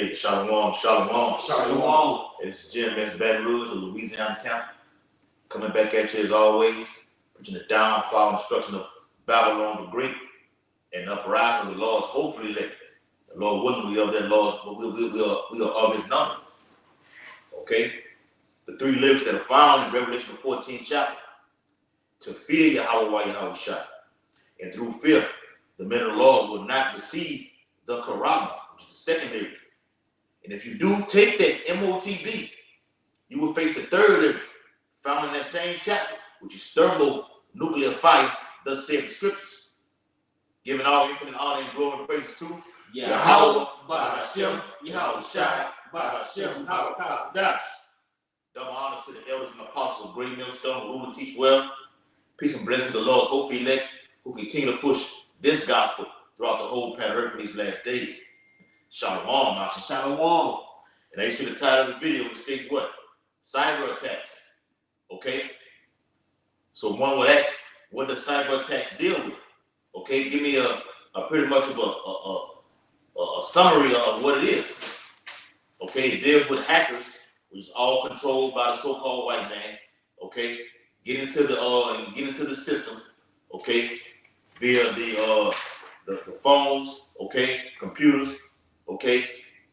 Hey, Shalom, Shalom. Shalom. It's Jim, it's Baton Rouge, Louisiana County. Coming back at you as always, preaching the downfall and destruction of Babylon the Great and the uprising of the Lord's hopefully elect. The Lord willing, we are that Lord's, but we are of his number. Okay? The three lyrics that are found in Revelation 14th chapter. To fear Yahweh while Yahweh shot. And through fear, the men of the Lord will not receive the Karama, which is the second lyric. And if you do take that MOTB, you will face the third lyric found in that same chapter, which is thermonuclear fire, thus said the scriptures. Giving all infinite honor and glory and praise to Yahweh, Ba'ashem, Yahweh Shai, Ba'ashem, Hawakadosh. Double honors to the elders and apostles, great millstone, rule and teach well. Peace and blessings to the Lord's hopefully elect, who continue to push this gospel throughout the whole planet Earth for these last days. Shalom, my son. Shalom. And you see the title of the video, which states what? Cyber attacks. Okay? So one would ask, what does cyber attacks deal with? Okay, give me a pretty much of a summary of what it is. Okay, it deals with hackers, which is all controlled by the so-called white man. Okay, get into the system. Okay, via the phones. Okay, computers. Okay,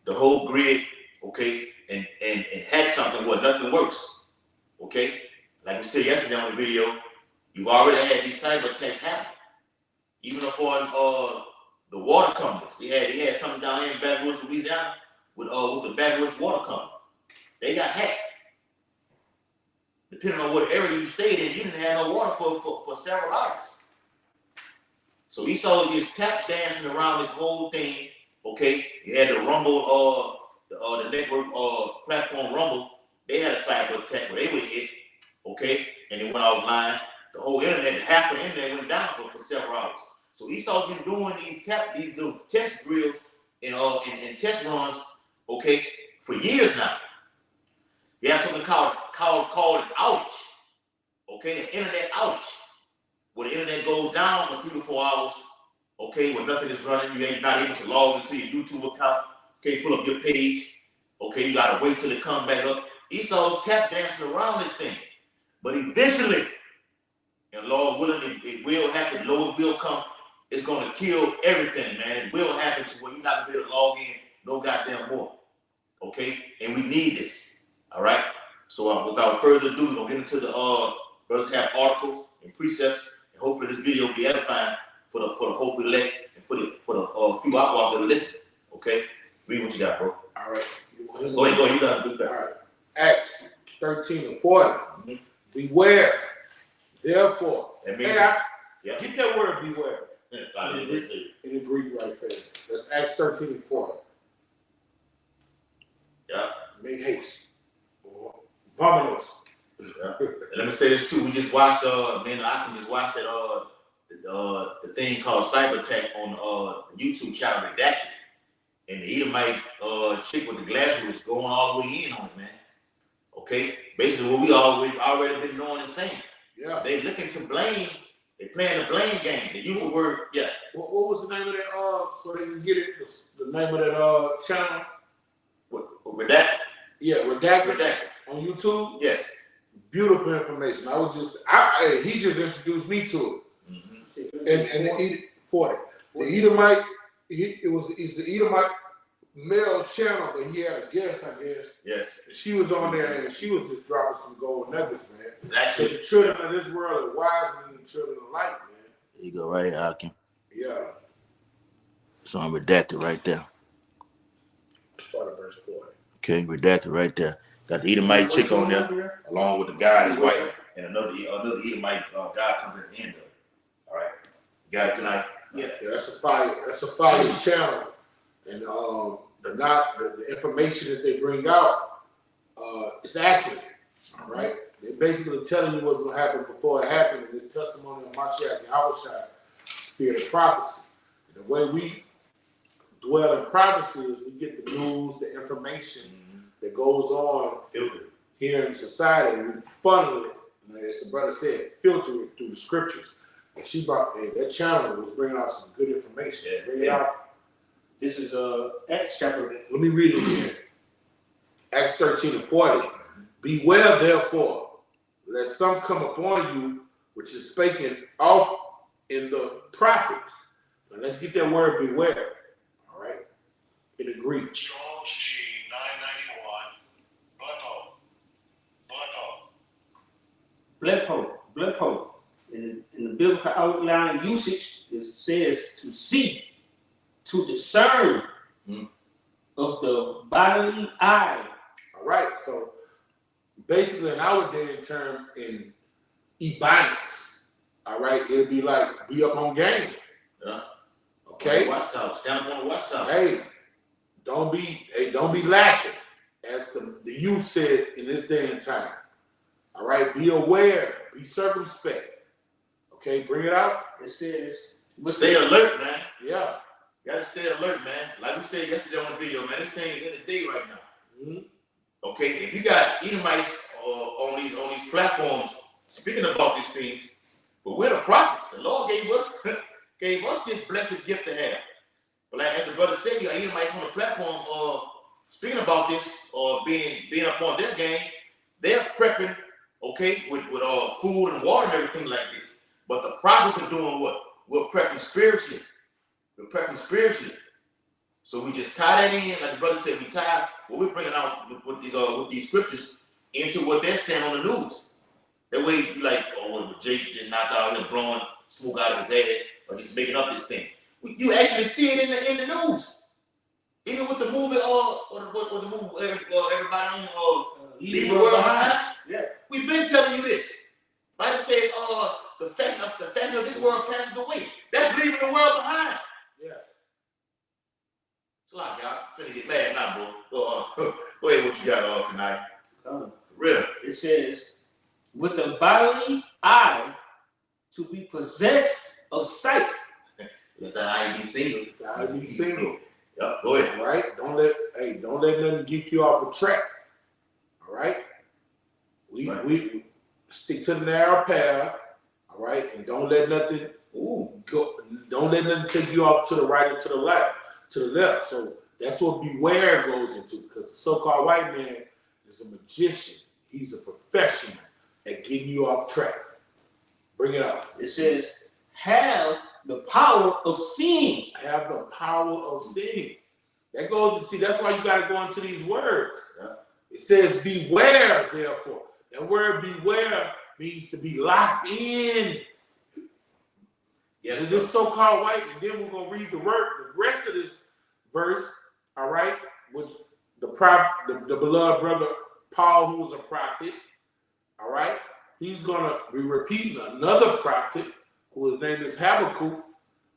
the whole grid. Okay, and hack something where nothing works. Okay, like we said yesterday on the video, you've already had these cyber attacks happen. Even upon the water companies, they had something down here in Baton Rouge, Louisiana, with the Baton Rouge Water Company. They got hacked. Depending on what area you stayed in, you didn't have no water for several hours. So Esau just tap dancing around this whole thing. Okay, you had the Rumble, the network platform Rumble. They had a cyber attack where they were hit. Okay, and it went offline. The whole internet, half the internet went down for several hours. So Esau's been doing these little test drills and test runs, okay, for years now. He has something called an outage, okay, an internet outage, where the internet goes down for 3 to 4 hours, okay, when nothing is running, you're not able to log into your YouTube account, okay, pull up your page, okay, you gotta wait till it comes back up. Esau's tap dancing around this thing, but eventually, and Lord willing, it will happen. Lord will come. It's going to kill everything, man. It will happen to where you're not going to be able to log in no goddamn more. Okay? And we need this. All right? So without further ado, we're going to get into the brothers have articles and precepts, and hopefully this video will be edifying for the hopefully elect and for the few outlaws that are listening. Okay? Read what you got, bro. All right. Go ahead. You got a good thing. All right. Acts 13 and 40. Mm-hmm. Beware. Therefore, get that word beware. In the Greek right there. That's Acts 13 and 40. Yeah. Make haste. Vamonos. Yeah. And let me say this too. We just watched me and I can just watch that the thing called Cyber Attack on the YouTube channel Redacted. And the Edomite chick with the glasses was going all the way in on it, man. Okay? Basically what we already been knowing and saying. Yeah. They looking to blame. They playing the blame game. They use the word, yeah. What was the name of that? So they can get it. The name of that channel. Redacted. Yeah, Redacted. On YouTube. Yes. Beautiful information. He just introduced me to it. Mm-hmm. And 40. The Edomite. It's the Edomite male's channel, but he had a guest, I guess. Yes. She was on there and she was just dropping some gold nuggets, man. Because the children of this world are wiser than the children of light, man. There you go, right here, Hakim. Yeah. So I'm redacted right there. Start at verse 40. Okay, redacted right there. Got the Edomite chick on there, along with the guy, his wife, and another Edomite guy comes at the end of it. All right. You got it tonight? Yeah, that's a fire channel. And the information that they bring out is accurate. All right. They're basically telling you what's going to happen before it happened. And the testimony of Mashiach Yahushua, spirit of prophecy. And the way we dwell in prophecy is we get the news, the information that goes on here in society. And we funnel it, as the brother said, filter it through the scriptures. And that channel was bringing out some good information. This is Acts chapter. Let me read it again. Acts 13:40. Beware therefore, lest some come upon you, which is speaking off in the prophets. Now let's get that word beware. All right. In the Greek. Strong's G 991. Blepo. In the biblical outline usage, it says to see, to discern of the bodily eye. All right. So basically, in our day and term, in ebonics, all right, it'd be like be up on game. Yeah. Okay. Watchtower. Stand up on the watchtower. Hey, don't be lacking, as the youth said in this day and time. All right, be aware, be circumspect. Okay, bring it out. It says, Stay alert, man. Yeah. You gotta stay alert, man. Like we said yesterday on the video, man, this thing is in the day right now. Mm-hmm. Okay, if you got Edomites on these platforms speaking about these things, but we're the prophets. The Lord gave us this blessed gift to have. But like as the brother said, you got Edomites on the platform speaking about this or being up on their game. They're prepping, okay, with food and water and everything like this. But the prophets are doing what? We're prepping spiritually. So we just tie that in, like the brother said, we tie what we're bringing out with these scriptures into what they're saying on the news. That way, you like, well, Jake just knocked out here blowing smoke out of his ass or just making up this thing. You actually see it in the news. Even with the movie, or the movie, everybody on Leave the World Behind. Yeah. We've been telling you this. Bible says, the fashion of this world passes away. That's leaving the world behind. Yes. It's like y'all finna get mad now, bro. Go ahead, what you got, tonight? Really? It says, with the bodily eye to be possessed of sight. Let the eye be single. Gotta be single. Yep, go ahead. All right. Don't let nothing get you off a track. All right. We stick to the narrow path. All right, and don't let nothing go. Don't let nothing take you off to the right or to the left. So that's what beware goes into, because the so-called white man is a magician. He's a professional at getting you off track. Bring it up. It says, have the power of seeing. Have the power of seeing. That goes to see. That's why you got to go into these words. Yeah. It says, beware, therefore. That word beware means to be locked in. Yes, This so-called white, and then we're gonna read the rest of this verse, all right, which the beloved brother Paul, who was a prophet, all right, he's gonna be repeating another prophet whose name is Habakkuk,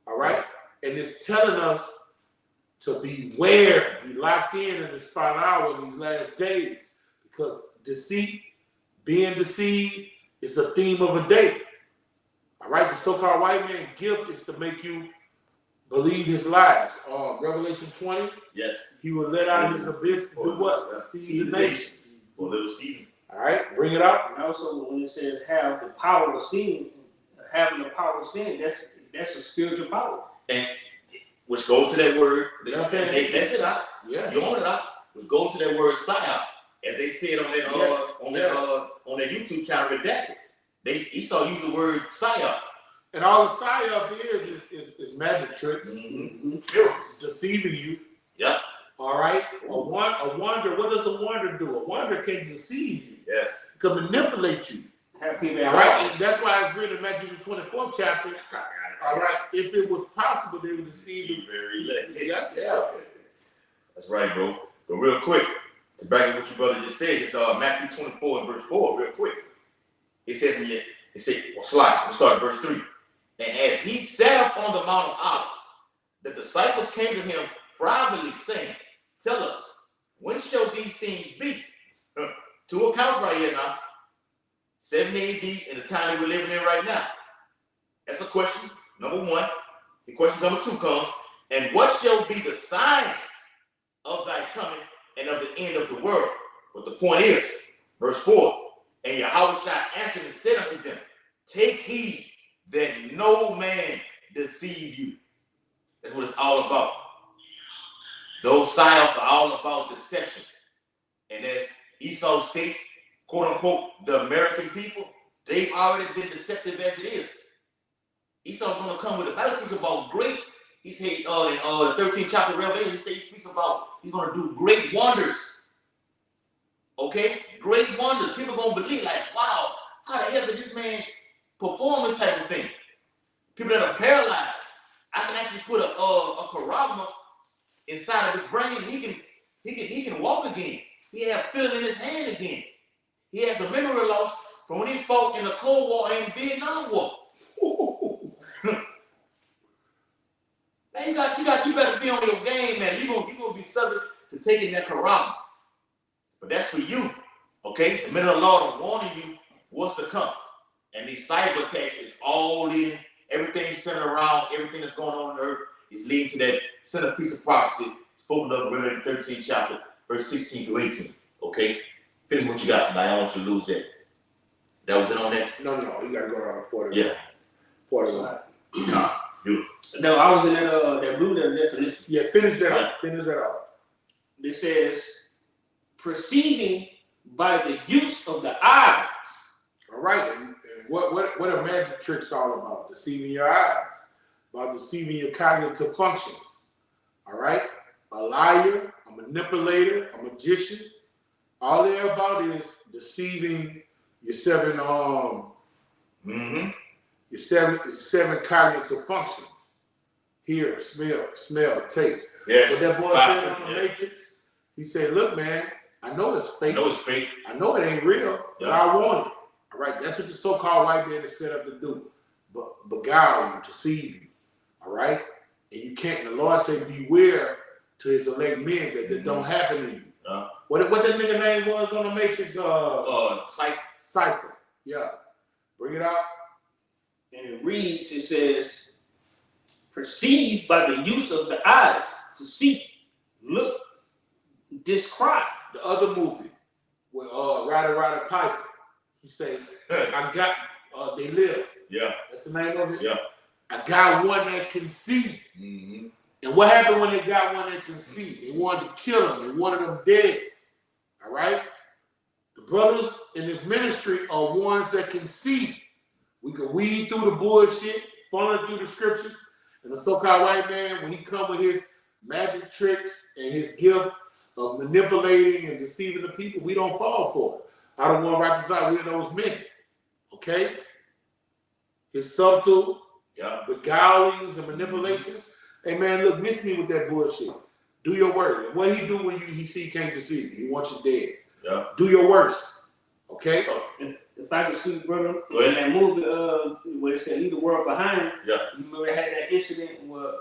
all right, and it's telling us to beware, be locked in this final hour in these last days, because deceit, being deceived, is a theme of a day. All right, the so-called white man gift is to make you believe his lies. Revelation 20, yes. he will let out his abyss to do what? Deceive the nations. For little season. All right, bring it up. And also when it says have the power of seeing, having the power of seeing, that's a spiritual power. And which go to that word, Okay. they mess it up. Yes. You own it up. Which go to that word psyop. As they said on their YouTube channel, Redacted. Esau used the word psyop. And all the psyop is magic tricks. Mm-hmm. It's deceiving you. Yep. All right. A wonder. What does a wonder do? A wonder can deceive you. Yes. It can manipulate you. Have people All right. And that's why it's written in Matthew the 24th chapter. All right. If it was possible, they would deceive you. Very late. Yeah. That's right, bro. But real quick, to back up what your brother just said, it's Matthew 24 and verse 4, real quick. It says let's start at verse 3. And as he sat up on the Mount of Olives, the disciples came to him privately, saying, tell us, when shall these things be? Two accounts right here now. 70 AD and the time that we're living in right now. That's a question, number one. The question number two comes, and what shall be the sign of thy coming and of the end of the world? But the point is, verse 4, and Yahushua answered and said unto them, take heed that no man deceive you. That's what it's all about. Those psyops are all about deception. And as Esau states, quote unquote, the American people, they've already been deceptive as it is. Esau's going to come with the Bible speaks about great. He said in the 13th chapter of Revelation, he speaks about he's going to do great wonders. Okay? Great wonders. People are going to believe, like, wow, how the hell did this man perform this type of thing? People that are paralyzed. I can actually put a caragma inside of his brain. He can walk again. He has feeling in his hand again. He has a memory loss from when he fought in the Cold War and Vietnam War. Man, you better be on your game, man. You're gonna be subject to taking that caragma. But that's for you. Okay? The minute of the Lord is warning you what's to come. And these cyber attacks is all leading, everything centered around everything that's going on earth is leading to that centerpiece of prophecy spoken of in the 13th chapter, verse 16 to 18. Okay? Finish what you got, but I don't want you to lose that. That was it on that? No, you gotta go down to 40. Yeah. 41. No, I was in that blue letter definition. Yeah, finish that off. Finish that off. It says, perceiving by the use of the eyes. All right, and what are magic tricks all about? Deceiving your eyes, about deceiving your cognitive functions. All right, a liar, a manipulator, a magician. All they're about is deceiving your seven cognitive functions. Hear, smell, taste. Yes. What that boy said on the Matrix, he said, "Look, man, I know it's fake. I know it's fake. I know it ain't real, but I want it. All right, that's what the so-called white man is set up to do, but beguile you, deceive you. All right, and you can't. The Lord said, beware to His elect men that don't happen to you. What that nigga name was on the Matrix? Cypher. Yeah, bring it out. And it reads, it says, perceive by the use of the eyes, to see, look, describe. The other movie with Ryder Piper, he say, I got, they live. Yeah. That's the name of it? Yeah. I got one that can see. Mm-hmm. And what happened when they got one that can see? They wanted to kill him. They wanted him dead. All right? The brothers in this ministry are ones that can see. We can weed through the bullshit, funnel through the scriptures, and the so-called white man, when he come with his magic tricks and his gift of manipulating and deceiving the people, we don't fall for it. I don't want to reconcile with those men. Okay? His subtle beguilings and manipulations. Hey man, look, miss me with that bullshit. Do your work. And what he do when he see he can't deceive you? He wants you dead. Yeah. Do your worst. Okay? If I could speak, brother, in that movie where it said leave the world behind, you remember they had that incident where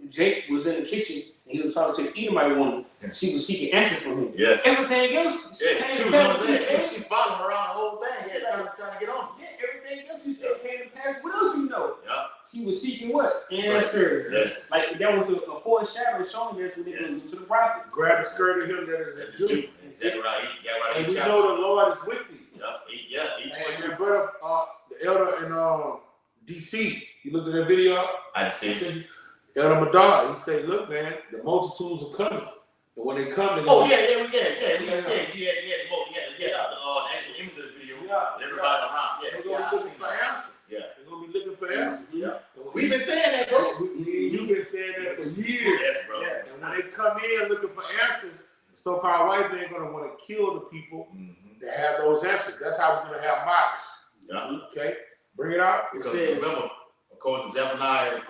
Jake was in the kitchen and he was talking to the Edomite woman. She was seeking answers from him. Yes. Everything else, she following around the whole thing. Yeah, trying to get on. Yeah, everything else you said came to pass. What else you know? Yeah. She was seeking what? Answers. Yes. Like that was a foreshadowing showing us what they do to the prophets. Grab the skirt of him that is Jew. Exactly right. And we know the Lord is with you. Yeah. And your brother, the elder in DC, you looked at that video? I didn't see it. Elder Madar, he said, look, man, the multitudes are coming. And when they come, The actual image of the video. Everybody around. They're gonna be looking for answers. Yeah. They're gonna be looking for answers. Yeah. We've been saying that, bro. You've been saying that for years. Yes, bro. And when they come in looking for answers, the so-called white man gonna want to kill the people that have those answers. That's how we're gonna have martyrs. Yeah. Okay? Bring it out. Because remember, according to Zephaniah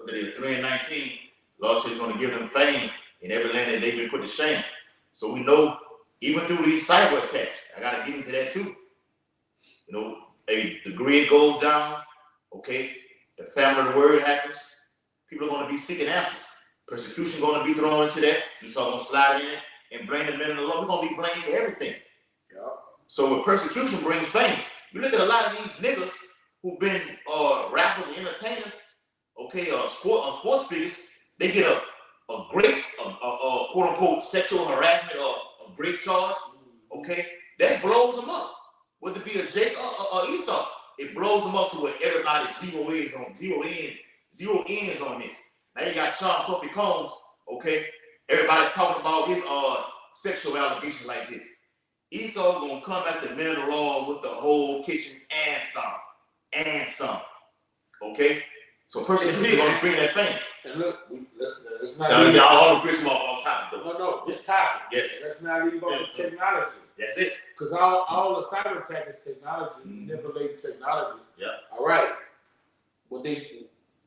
3:19, Lord says He's going to give them fame in every land that they've been put to shame. So we know, even through these cyber attacks, I got to get into that too. You know, the grid goes down, okay? The family of the word happens. People are going to be seeking answers. Persecution going to be thrown into that. Esau going to slide in and bring the men of the Lord. We're going to be blamed for everything. Yeah. So when persecution brings fame, you look at a lot of these niggas who've been rappers and entertainers, okay, sports figures, they get a great, quote unquote, sexual harassment or a great charge, okay, that blows them up. Whether it be a Jake or Esau, it blows them up to where everybody zero ends on this. Now you got Sean Puffy Combs, okay, everybody's talking about his sexual allegation like this. Esau gonna come at the men of the Lord with the whole kitchen and some. Okay? So persecution gonna bring that thing. And look, let's not So y'all all agree with all time. No, this topic. Yes. Let's not leave on the technology. That's it. Because all the cyber attack is technology, manipulating technology. Yeah. All right.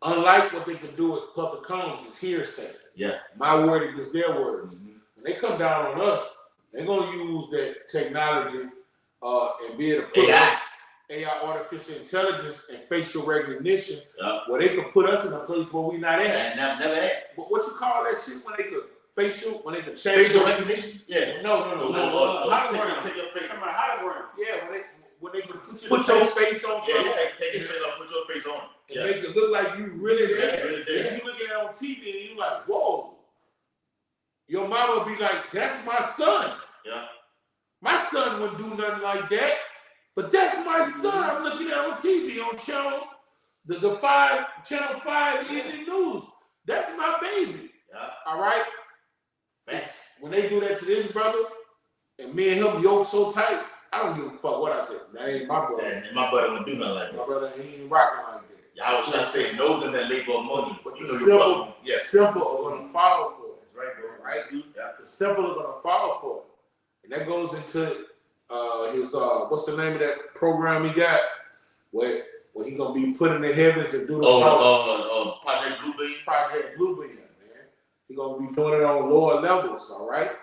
Unlike what they can do with public comms is hearsay. Yeah. My word against their words. When they come down on us, they're gonna use that technology and be able to put AI, artificial intelligence, and facial recognition, where they can put us in a place where we not at. Never had. What you call that shit when they could change facial recognition? Yeah. No. Hologram. Take your face. Come on, hologram. Yeah, when they could put your face on something. Yeah, take your face off, put your face on it. And make it look like you really there. Really there. And you look at it on TV and you like, whoa. Your mama be like, that's my son. Yeah. My son wouldn't do nothing like that. But that's my son. I'm looking at on TV on channel 5 Evening News. That's my baby. Yeah. All right. Facts. When they do that to this brother, and me and him yoked so tight, I don't give a fuck what I said. That ain't my brother. And my brother wouldn't do nothing like that. My brother, he ain't rocking like that. Yeah, I was trying to say, know them that labor money, but you know simple, your brother. Yeah. Simple are gonna fall for it. That's right, bro. Right? Yeah. The simple are gonna fall for it. And that goes into his what's the name of that program he got? Where he gonna be put in the heavens and do the Project Bluebeam. Project Bluebeam, man. He gonna be doing it on lower levels, all right?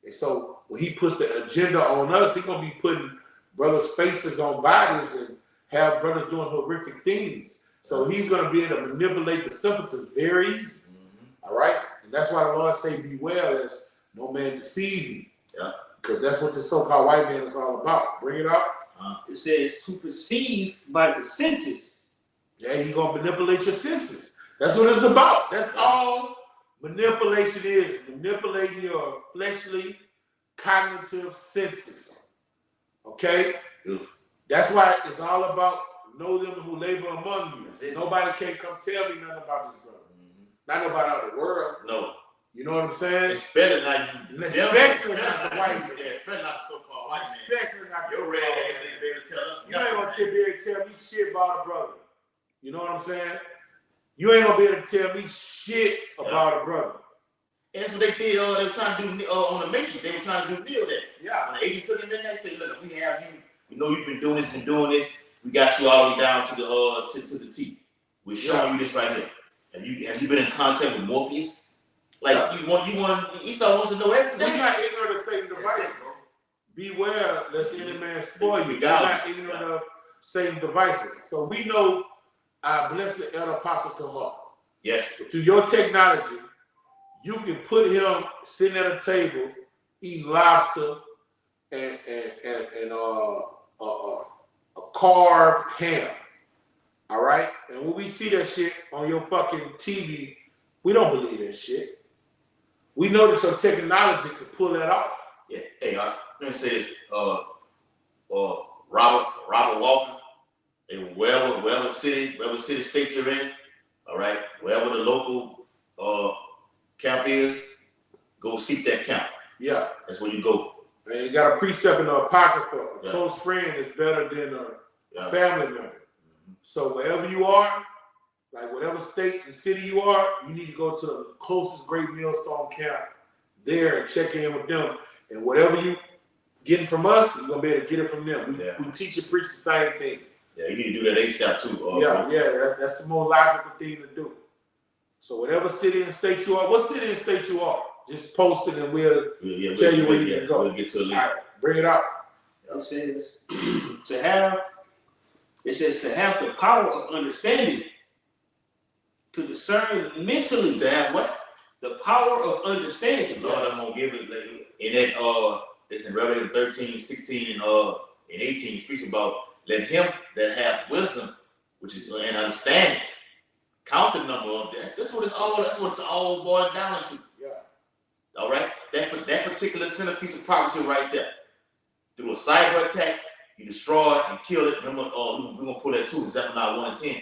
And so when he puts the agenda on us, he gonna be putting brothers' faces on bodies and have brothers doing horrific things. So he's gonna be able to manipulate the simpletons very easy. All right? And that's why the Lord say, beware lest no man deceive you. Yeah. Because that's what the so-called white man is all about. Bring it up. It says to perceive by the senses. Yeah, you're going to manipulate your senses. That's what it's about. That's all manipulation is. Manipulating your fleshly, cognitive senses. Okay? That's why it's all about know them who labor among you. Nobody can come tell me nothing about this brother. Not nobody out of the world. No. You know what I'm saying? Especially not the white man. Yeah, especially not the so-called white man. Especially not your red ass ain't be able to tell us. You ain't gonna be able to tell me shit about a brother. You know what I'm saying? You ain't gonna be able to tell me shit about a brother. That's what they did. They were trying to do on the Matrix. They were trying to do deal that. Yeah. When the agent took him in there, said, "Look, we have you. We know you've been doing this. We got you all the way down to the to the T. We're showing you this right here. Have you been in contact with Morpheus? Like you want Esau wants to know everything. We're not ignorant of Satan's devices. Beware lest any man spoil you. We're not ignorant of Satan's devices. So we know our blessed elder apostle Tamar. Yes. Through your technology, you can put him sitting at a table eating lobster and a carved ham. All right? And when we see that shit on your fucking TV, we don't believe that shit. We know that your technology could pull that off. Yeah. Hey, let me say this. Robert Walker, and wherever city, state you're in, all right, wherever the local camp is, go seek that camp. Yeah. That's where you go. And you got a precept in the apocrypha. A close friend is better than a family member. So wherever you are, like whatever state and city you are, you need to go to the closest Great Millstone camp there and check in with them. And whatever you getting from us, you're gonna be able to get it from them. We teach and preach the same thing. Yeah, you need to do that ASAP too. That's the more logical thing to do. So whatever city and state you are, what city and state you are, just post it and we'll tell you where you can go. We'll get to a lead. All right, bring it up. It says to have the power of understanding, to discern mentally. To have what? The power of understanding. Lord, I'm gonna give it in that it's in Revelation 13, 16, and 18 speaks about let him that have wisdom, which is and understanding, count the number of that. That's what it's all boiled down to. Yeah. All right? That particular centerpiece of prophecy right there. Through a cyber attack, you destroy it and kill it. Remember, we're gonna pull that too in Zephaniah 1 and 10.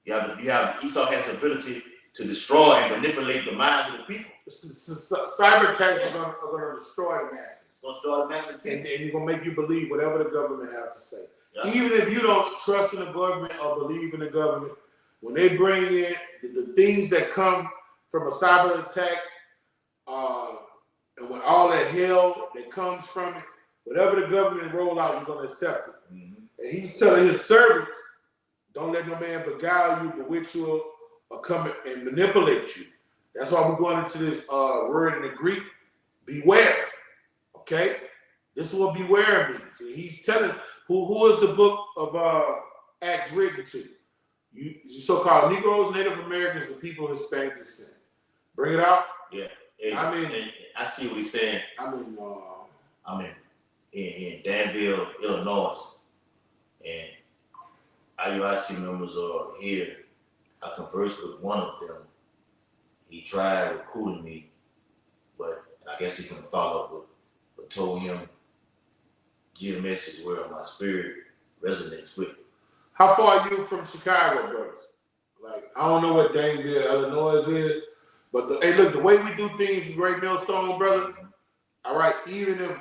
You have Esau has the ability to destroy and manipulate the minds of the people. Cyber attacks are going to destroy the masses. Don't destroy the masses of people. And you're going to make you believe whatever the government has to say. Yeah. Even if you don't trust in the government or believe in the government, when they bring in the things that come from a cyber attack, and when all that hell that comes from it, whatever the government roll out, you're going to accept it. And he's telling his servants, don't let no man beguile you, bewitch you, or come and manipulate you. That's why we're going into this word in the Greek, beware. Okay? This is what beware means. And he's telling, who is the book of Acts written to? You so-called Negroes, Native Americans, and people of Hispanic descent. Bring it out. Yeah. And I see what he's saying. I'm in Danville, Illinois, and IUIC members are here. I conversed with one of them. He tried recruiting me, but I guess he's gonna follow up with, but told him, GMS is where my spirit resonates with. How far are you from Chicago, brothers? Like, I don't know what Danville, Illinois is, but hey, look, the way we do things in Great Millstone, brother, all right, even if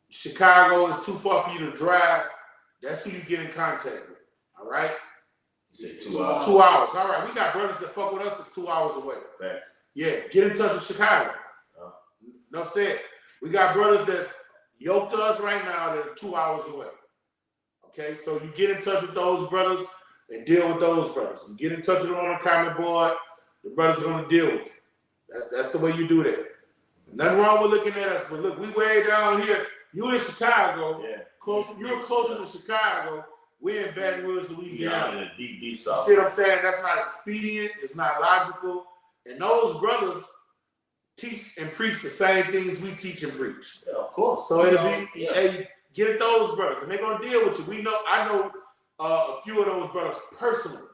Chicago is too far for you to drive, that's who you get in contact with, all right? You said 2 hours. 2 hours, all right. We got brothers that fuck with us that's 2 hours away. Facts. Yeah, get in touch with Chicago. Enough said. We got brothers that's yoked to us right now that are 2 hours away. Okay, so you get in touch with those brothers and deal with those brothers. You get in touch with them on the comment board, the brothers are going to deal with you. That's the way you do that. Nothing wrong with looking at us, but look, we way down here. You in Chicago. Yeah. You're closer to Chicago. We're in Baton Rouge, Louisiana. Yeah, deep south. You see what I'm saying? That's not expedient. It's not logical. And those brothers teach and preach the same things we teach and preach. Yeah, of course. So it'll be, hey, get at those brothers, and they're gonna deal with you. I know a few of those brothers personally.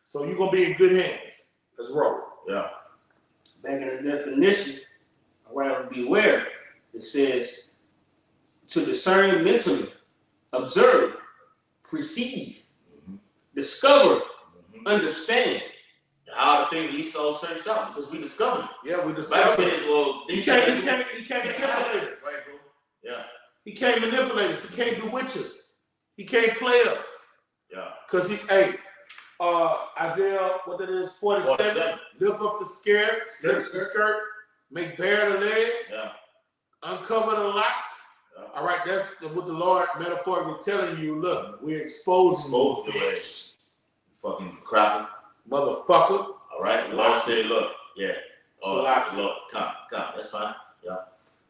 So you're gonna be in good hands. Let's roll. Yeah. Back in the definition, around beware, it says to discern mentally, observe, perceive, discover, understand. How the things Esau searched out, because we discovered it. Yeah, we discovered it. Well, he can't manipulate us. Right, bro? Yeah. He can't manipulate us. He can't bewitch us. He can't play us. Yeah. Because Isaiah, what that is, 47. Lift up the skirt, make bare the leg, uncover the locks. Yeah. All right, that's what the Lord metaphorically telling you. Look, we're exposing you. Fucking cracker. Motherfucker. All right, the Lord said, look, Lord, come, that's fine. Yeah.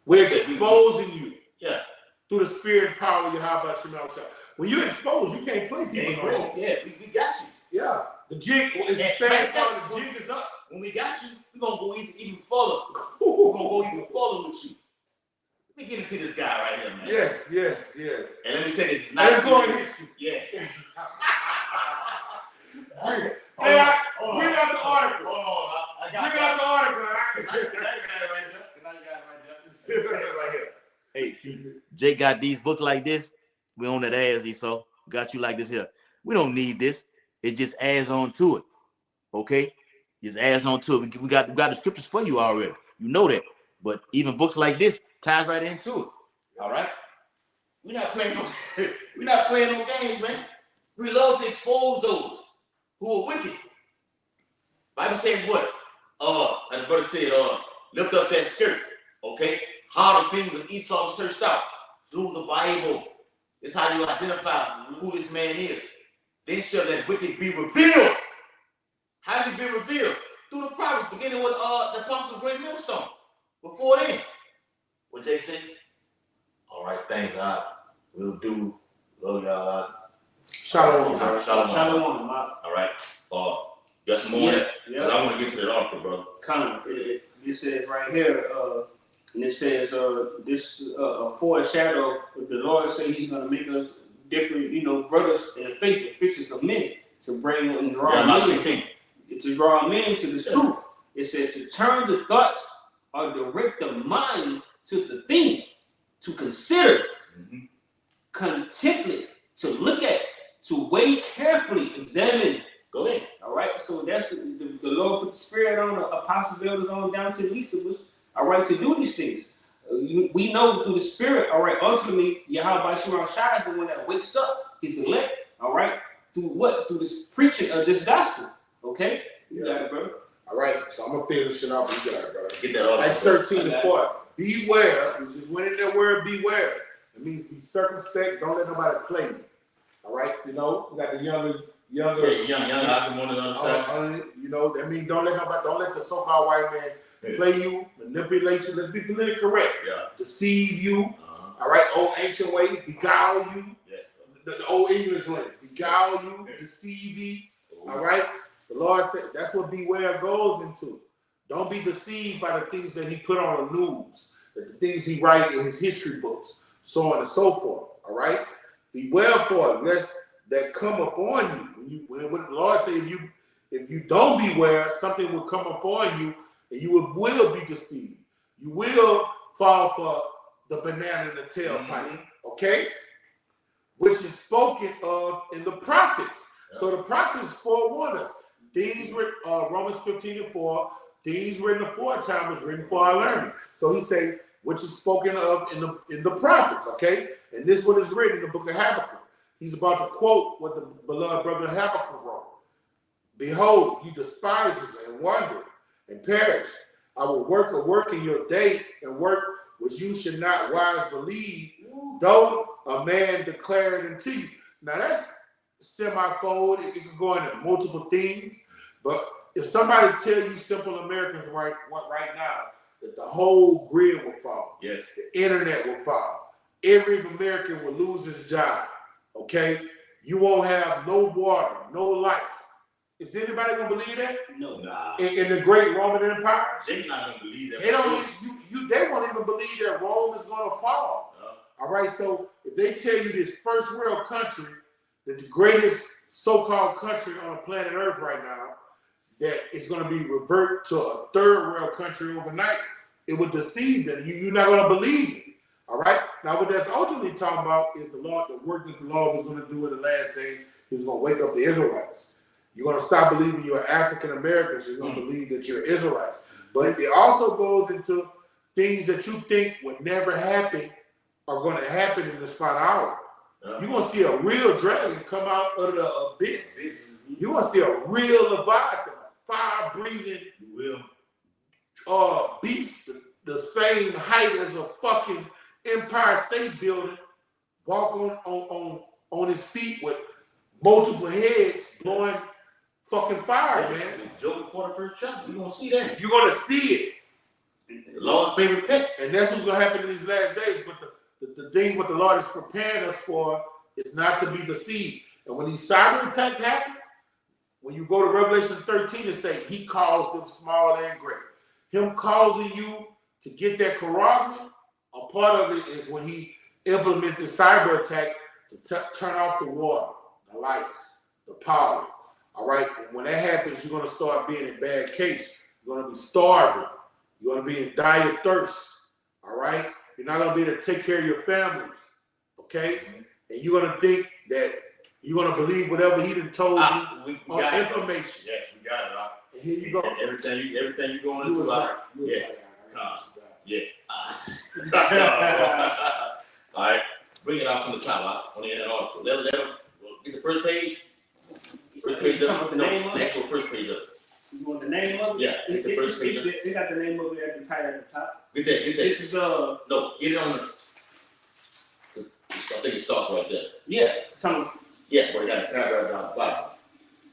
We're exposing you. Yeah. Through the spirit and power of Yahweh Shemel Shah. When you're exposed, you can't play people. Yeah, we got you. Yeah. The jig is the same time. The jig is up. When we got you, we're going to go even further. We're going to go even further with you. Let me get into this guy right here, man. Yes. And let me say this. Let's go in history. Yeah. Bring out the article. I got the article. I got it right there. Hey, see, Jake got these books like this. We on that ass, Esau. Got you like this here. We don't need this. It just adds on to it. Okay? Just adds on to it. We got the scriptures for you already. You know that. But even books like this ties right into it. All right? We're not playing no games, man. We love to expose those who are wicked. Bible says what? As the brother said, lift up that skirt. Okay? How the things of Esau searched out through the Bible. It's how you identify who this man is. Then shall that wicked be revealed. How does it be revealed? Through the prophets, beginning with the apostles of Great Millstone. Before then, what Jake said? All right, thanks, we'll do. Love y'all. Shalom. Shalom. All right. Got some more on that? Yeah. I want to get to that article, brother. It says right here, and it says this a foreshadow of the Lord say He's going to make us different, brothers in the faith, the fishers of men, to bring and draw men to this truth. It says to turn the thoughts or direct the mind to the thing, to consider, contemplate, to look at, to weigh carefully, examine. Go ahead. All right, so that's the Lord put the Spirit on the apostles, elders, on down to the least of us. All right, to do these things. We know through the Spirit. All right, ultimately, Yahweh Shema Shai is the one that wakes up his elect. All right, through what? Through this preaching of this gospel. Okay, you got it, brother. All right, so I'm gonna finish it off. You got it, brother. Get that off. Acts 13 and 4. Beware. We just went in that word. Beware. It means be circumspect. Don't let nobody play you. All right, you know, we got the younger. Young. I can on the other side. You know, that means don't let the so-called white man play you, manipulate you. Let's be politically correct. Yeah. Deceive you. All right, old ancient way, beguile you. Yes. The old English way, beguile you, deceive you. All right. The Lord said that's what beware goes into. Don't be deceived by the things that he put on the news, the things he writes in his history books, so on and so forth. All right. Beware for it, lest that come upon you. When the Lord said, if you don't beware, something will come upon you, and you will be deceived. You will fall for the banana in the tailpipe. Okay, which is spoken of in the prophets. Yeah. So the prophets forewarn us. These were Romans 15 and 4. These written aforetime was written for our learning. So he said, which is spoken of in the prophets. Okay, and this one is written in the book of Habakkuk. He's about to quote what the beloved brother Habakkuk wrote. Behold, you despise and wonder and perish. I will work a work in your day and work which you should not wise believe, though a man declare it unto you. Now that's semi-fold. It can go into multiple things. But if somebody tell you simple Americans right now that the whole grid will fall, yes, the internet will fall, every American will lose his job. Okay, you won't have no water, no lights. Is anybody gonna believe that? No. Nah. In the great Roman Empire, they're not gonna believe that. They don't. They won't even believe that Rome is gonna fall. All right. So if they tell you this first world country, that the greatest so-called country on the planet Earth right now, that it's gonna be revert to a third world country overnight, it would deceive them. You're not gonna believe it. All right. Now, what that's ultimately talking about is the work that the Lord was going to do in the last days. He was going to wake up the Israelites. You're going to stop believing you're African Americans. You're going to believe that you're Israelites. But it also goes into things that you think would never happen are going to happen in this final hour. You're going to see a real dragon come out of the abyss. You're going to see a real Leviathan, a fire-breathing beast, the same height as a fucking Empire State Building, walk on his feet with multiple heads blowing fucking fire, man. Joe before the first chapter. You're gonna see that. You're gonna see it. The Lord's favorite pet. And that's what's gonna happen in these last days. But the thing what the Lord is preparing us for is not to be deceived. And when these cyber attacks happen, when you go to Revelation 13 and say he calls them small and great, him causing you to get that corroboration. A part of it is when he implemented the cyber attack to turn off the water, the lights, the power. All right. And when that happens, you're going to start being in bad case. You're going to be starving. You're going to be in dire thirst. All right. You're not going to be able to take care of your families. Okay. And you're going to think that you're going to believe whatever he done told you we got information. Yes, we got it. And here you go. Everything you're going into. Yes. Yeah. All right. Bring it out from the top. On the end of the article. Let them get the first page. First page up. The name of it? Actual first page up. You want the name of it? Yeah. Get the first page up. They got the name of it at the title at the top. Get that. This is No, get it on the. I think it starts right there. Yeah. Yeah, but it got a paragraph down the bottom.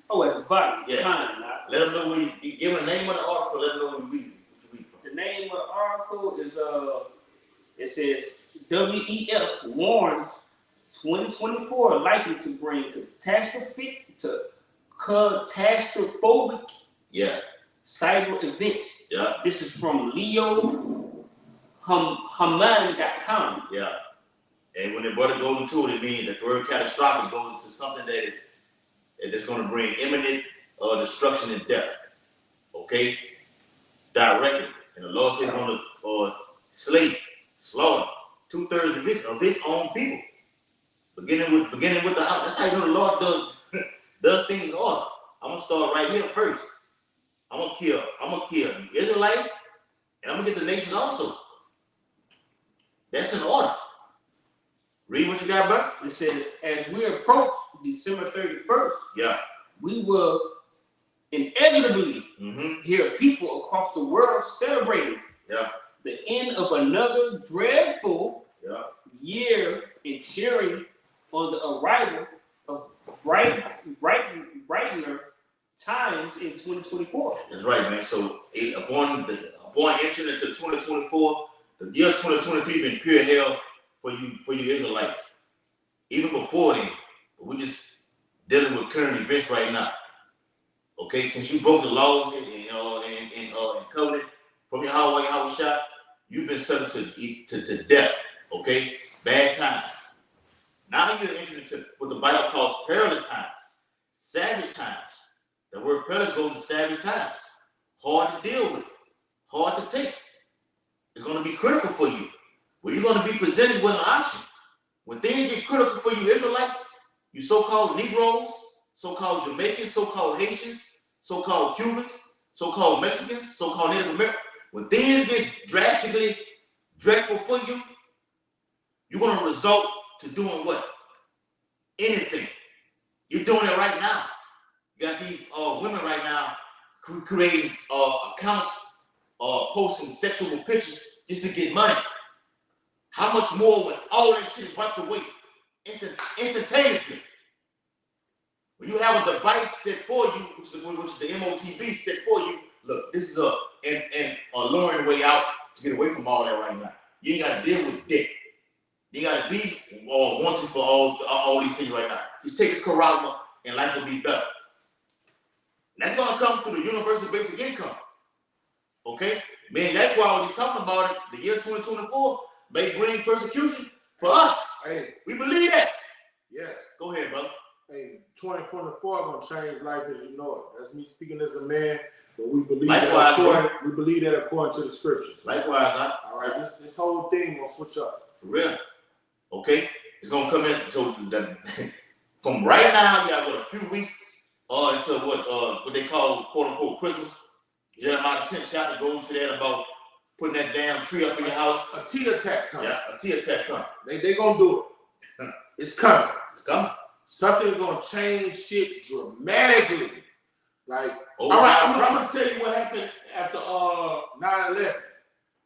Oh, at the bottom. Yeah. Fine. Let them know where you give them the name of the article. Let them know where you read. The name of the article is it says WEF warns 2024 likely to bring catastrophic cyber events. Yeah. This is from Leo Haman.com. Yeah. And when the brother goes into it, it means that the word catastrophic goes into something that's going to bring imminent destruction and death. Okay? Directly. And the Lord said he's going to slaughter 2/3 of his own people. Beginning with the house. That's how you know the Lord does things in order. I'm gonna start right here first. I'm gonna kill the Israelites, and I'm gonna get the nations also. That's in order. Read what you got, bro. It says, as we approach December 31st, yeah, we will inevitably hear people across the world celebrating the end of another dreadful year and cheering on the arrival of brightener times in 2024. That's right, man. So upon entering into 2024, the year 2023 been pure hell for you Israelites. Even before then, we're just dealing with current events right now. Okay, since you broke the laws and covenant from your house shop, you've been subject to death. Okay, bad times. Now you're entering into what the Bible calls perilous times, savage times. The word perilous goes to savage times. Hard to deal with, hard to take. It's going to be critical for you. Well, you're going to be presented with an option. When things get critical for you Israelites, you so-called Negroes, so-called Jamaicans, so-called Haitians, so-called Cubans, so-called Mexicans, so-called Native Americans, when things get drastically dreadful for you, you're going to resort to doing what? Anything. You're doing it right now. You got these women right now creating accounts, posting sexual pictures just to get money. How much more when all that shit is wiped away instantaneously? When you have a device set for you, which is the MOTB set for you, look, this is a luring way out to get away from all that right now. You ain't got to deal with debt. You got to be wanting for all these things right now. Just take this Karama and life will be better. And that's going to come through the universal basic income. Okay? Man, that's why when you're talking about it, the year 2024 may bring persecution for us. Hey, we believe that. Yes. Go ahead, brother. Hey, 2024 gonna change life as you know it. That's me speaking as a man, but we believe that according to the scriptures. Likewise, huh? All right, this whole thing gonna switch up. For real. Okay? It's gonna come in. So from right now, you got a few weeks until what they call quote unquote Christmas. Jeremiah 10th chapter goes into that about putting that damn tree up in your house. A T attack coming. Yeah, a T attack coming. They gonna do it. It's coming. It's coming. Something's gonna change shit dramatically. Like, all right, I'm gonna tell you what happened after 9/11.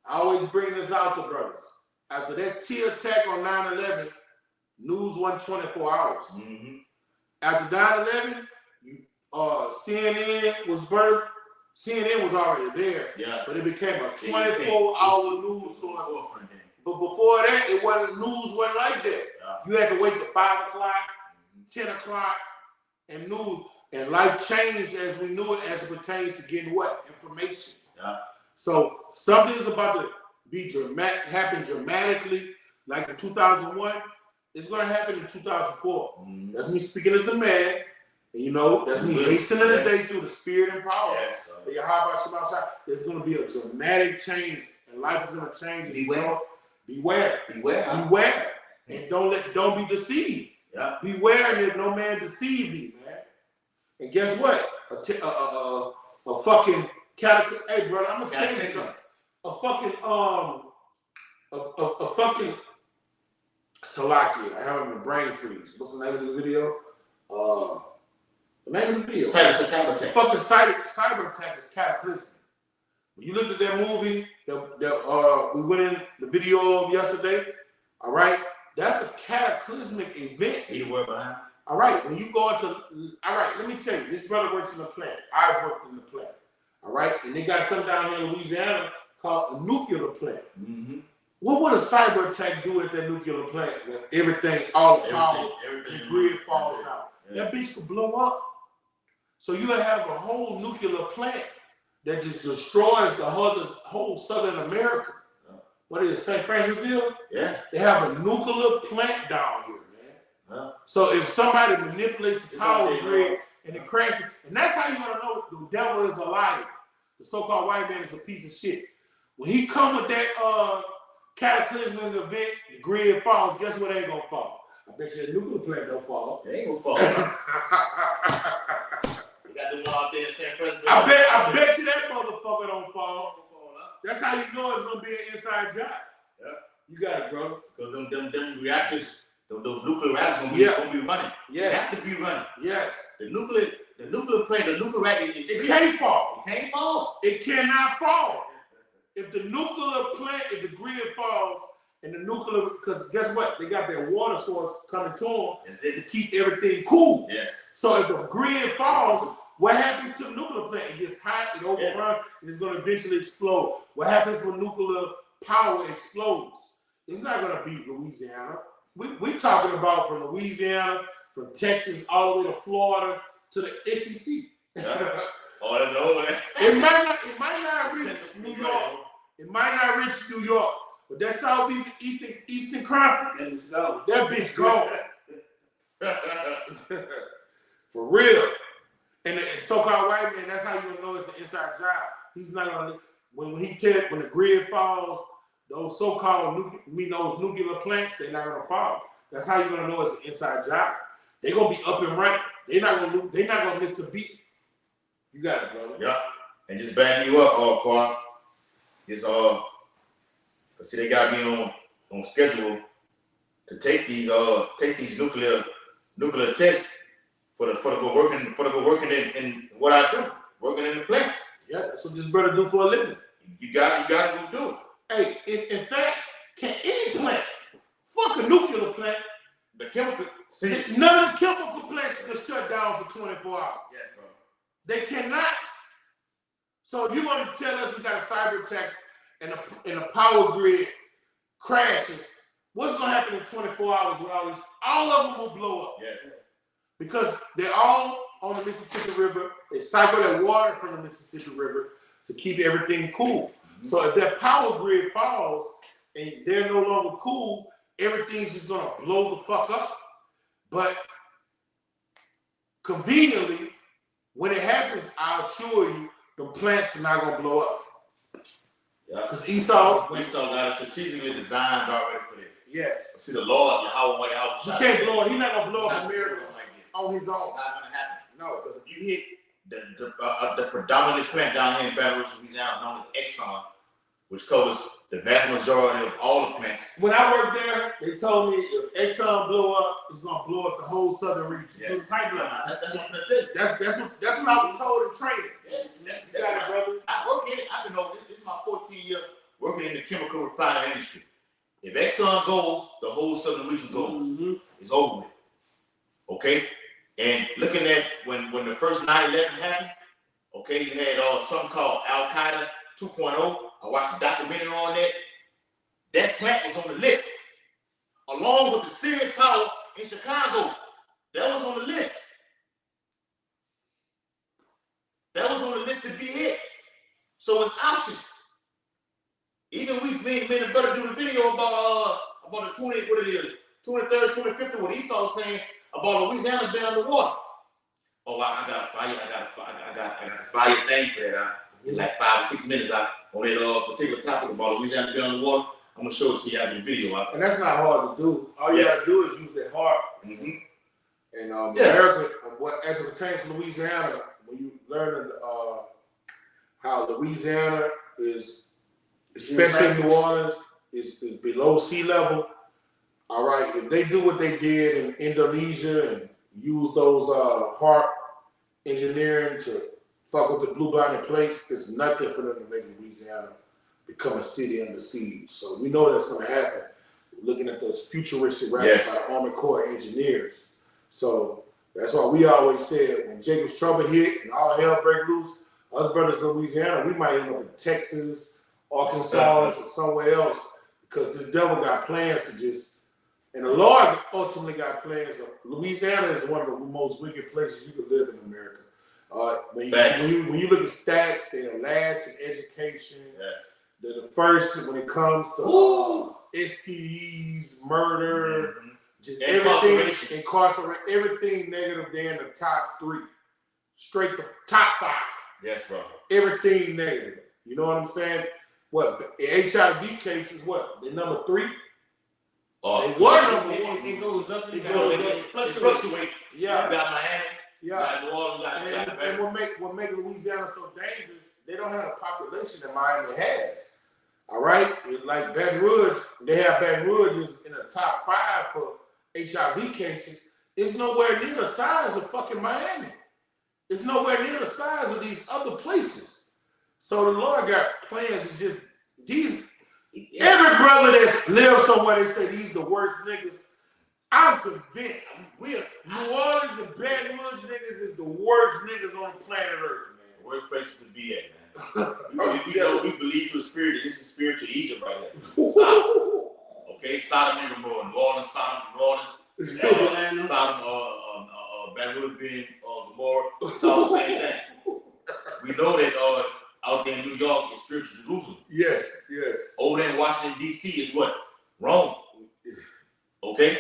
I always bring this out to brothers. After that T attack on 9/11, news won 24 hours. Mm-hmm. After 9/11, CNN was birthed. CNN was already there, but it became a 24-hour news source. But before that, news wasn't like that. You had to wait till 5 o'clock, 10 o'clock, and news. And life changed as we knew it as it pertains to getting what? Information. Yeah. So something is about to be happen dramatically, like in 2001. It's going to happen in 2004. Mm-hmm. That's me speaking as a man. You know, that's me hastening the day through the spirit and power. There's going to be a dramatic change, and life is going to change. Beware. And don't be deceived. Yeah. Beware that no man deceive thee, man. And guess what? A fucking hey, brother, I'm gonna tell you something. A fucking Salakia. I have him in brain freeze. What's the name of the video? The name of the video. Cyber attack. Fucking cyber attack is cataclysmic. When you look at that movie that we went in the video of yesterday, all right, that's a cataclysmic event. Need a word behind. All right, when you go into, all right, let me tell you, this brother works in the plant. I've worked in the plant. All right, and they got something down here in Louisiana called a nuclear plant. Mm-hmm. What would a cyber attack do at that nuclear plant when everything, all the power, the grid falls out? Yeah. That bitch could blow up. So you have a whole nuclear plant that just destroys the whole Southern America. Yeah. What is it, St. Francisville? Yeah. They have a nuclear plant down here, man. Yeah. So if somebody manipulates the power grid and it crashes, and that's how you're gonna know the devil is a liar. The so-called white man is a piece of shit. When he come with that cataclysmic event, the grid falls, guess what ain't gonna fall? I bet you the nuclear plant don't fall. It ain't gonna fall. You got the one out there in San Francisco. I bet you that motherfucker don't fall. That's how you know it's gonna be an inside job. Yeah. You got it, bro. Because them reactors, those nuclear reactors gonna be running. Yes. They have to be running. Yes. The nuclear plant, the nuclear reactor it can't fall. It can't fall. It cannot fall. If the nuclear plant, if the grid falls, and the nuclear, because guess what? They got their water source coming to them to keep everything cool. Yes. So if the grid falls, what happens to the nuclear plant? It gets hot, it overruns, and it's going to eventually explode. What happens when nuclear power explodes? It's not going to be Louisiana. We're talking about from Louisiana, from Texas, all the way to Florida to the SEC. Yeah. Oh, that's the whole that. It might not reach New York. It might not reach New York, but that Southeastern Conference, that bitch gone. For real. And the so-called white man, that's how you gonna know it's an inside job. He's not gonna when the grid falls, those so-called those nuclear plants, they're not gonna fall. That's how you're gonna know it's an inside job. They're gonna be up and running. They're not gonna miss a beat. You got it, brother. Yeah. And just backing you up, Clark. It's see they got me on schedule to take these nuclear tests for the go working in what I do, working in the plant. Yeah, that's what this brother do for a living. You got to go do it. Hey, in fact, can any plant fuck a nuclear plant? The chemical, none of the chemical plants can shut down for 24 hours. Yeah, bro. They cannot. So if you're going to tell us you got a cyber attack and a power grid crashes, what's going to happen in 24 hours with all of them will blow up. Yes. Because they're all on the Mississippi River. They cycle that water from the Mississippi River to keep everything cool. Mm-hmm. So if that power grid falls and they're no longer cool, everything's just going to blow the fuck up. But conveniently, when it happens, I assure you, the plants are not gonna blow up. Yeah. Because Esau got it strategically designed already for this. Yes. See the Lord, Yahweh, He can't blow it. He's not gonna blow up America on his own. It's not gonna happen. No. Because if you hit the predominant plant down here in Baton Rouge, Louisiana, known as Exxon, which covers the vast majority of all the plants. When I worked there, they told me if Exxon blow up, it's gonna blow up the whole southern region. Yes. That's what I'm gonna tell you. That's what I was told in training. Yes. You got it, brother. I work in it. I've been over this is my 14th year working in the chemical refining industry. If Exxon goes, the whole southern region goes. Mm-hmm. It's over with. Okay? And looking at when the first 9/11 happened, okay, you had something called Al Qaeda 2.0. I watched a documentary on that. That plant was on the list, along with the Sears Tower in Chicago. That was on the list. That was on the list to be hit. So it's options. Even me and the brother do the video about the 23rd, 25th, what Esau was saying about Louisiana being underwater. Oh, I got a fire thing for that. It's like 5 or 6 minutes on that particular topic about Louisiana being underwater. I'm gonna show it to you after the video. And that's not hard to do. All you gotta do is use that heart. Mm-hmm. And America, as it pertains to Louisiana, when you learn how Louisiana is, especially New Orleans, is below sea level. All right, if they do what they did in Indonesia and use those HAARP engineering to fuck with the blue blinded plates, it's nothing for them to make Louisiana become a city under siege. So we know that's going to happen. We're looking at those futuristic raps by the Army Corps engineers. So that's why we always said when Jacob's Trouble hit and all hell break loose, us brothers in Louisiana, we might end up in Texas, Arkansas, or somewhere else because this devil got plans to just. And the Lord ultimately got plans. Louisiana is one of the most wicked places you could live in America. When you look at stats, they're the last in education. Yes. They're the first when it comes to STDs, murder, just everything, incarceration, everything negative. They're in the top 3, straight to top 5. Yes, bro. Everything negative. You know what I'm saying? What HIV cases? What? They're number 3. They were number one. It goes up and It down. goes It It fluctuates. fluctuates. Yeah. You got Miami, you Yeah. got New Orleans, you got And what make Louisiana so dangerous, they don't have the population that Miami has. All right? Like Baton Rouge, they have Baton Rouge is in the top 5 for HIV cases. It's nowhere near the size of fucking Miami. It's nowhere near the size of these other places. So the Lord got plans to just every brother that's lived somewhere, they say these the worst niggas. I'm convinced New Orleans and Baton Rouge niggas is the worst niggas on planet Earth, man. Worst place to be at, man. we believe to a spirit that this is spiritual Egypt right here. Sodom. Okay, Sodom and Gomorrah, New Orleans, Sodom, Baton Rouge being Gomorrah. It's all the same thing. We know that out there in New York is spiritual Jerusalem. Yes, yes. Over there in Washington, D.C. is what? Rome. Okay?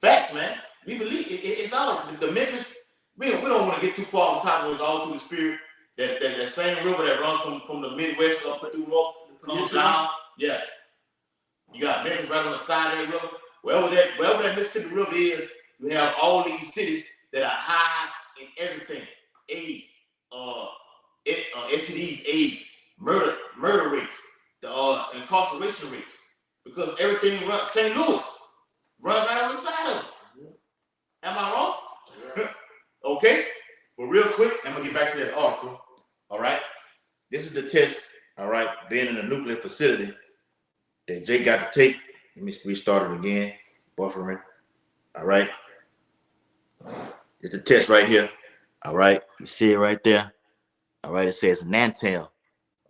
Facts, man. We believe it's all the Memphis. We don't want to get too far on top of it. It's all through the spirit. That same river that runs from the Midwest up through North comes down. Yeah. You got Memphis right on the side of that river. Wherever that Mississippi River is, you have all these cities that are high in everything. AIDS, STDs, AIDS, murder rates, the incarceration rates. Because everything runs, St. Louis, run right on the side of it. Am I wrong? Yeah. Okay? But real quick, I'm gonna get back to that article. All right? This is the test, all right, being in a nuclear facility that Jake got to take. Let me restart it again. Buffering. All right. It's the test right here. All right. You see it right there. All right. It says Nantel.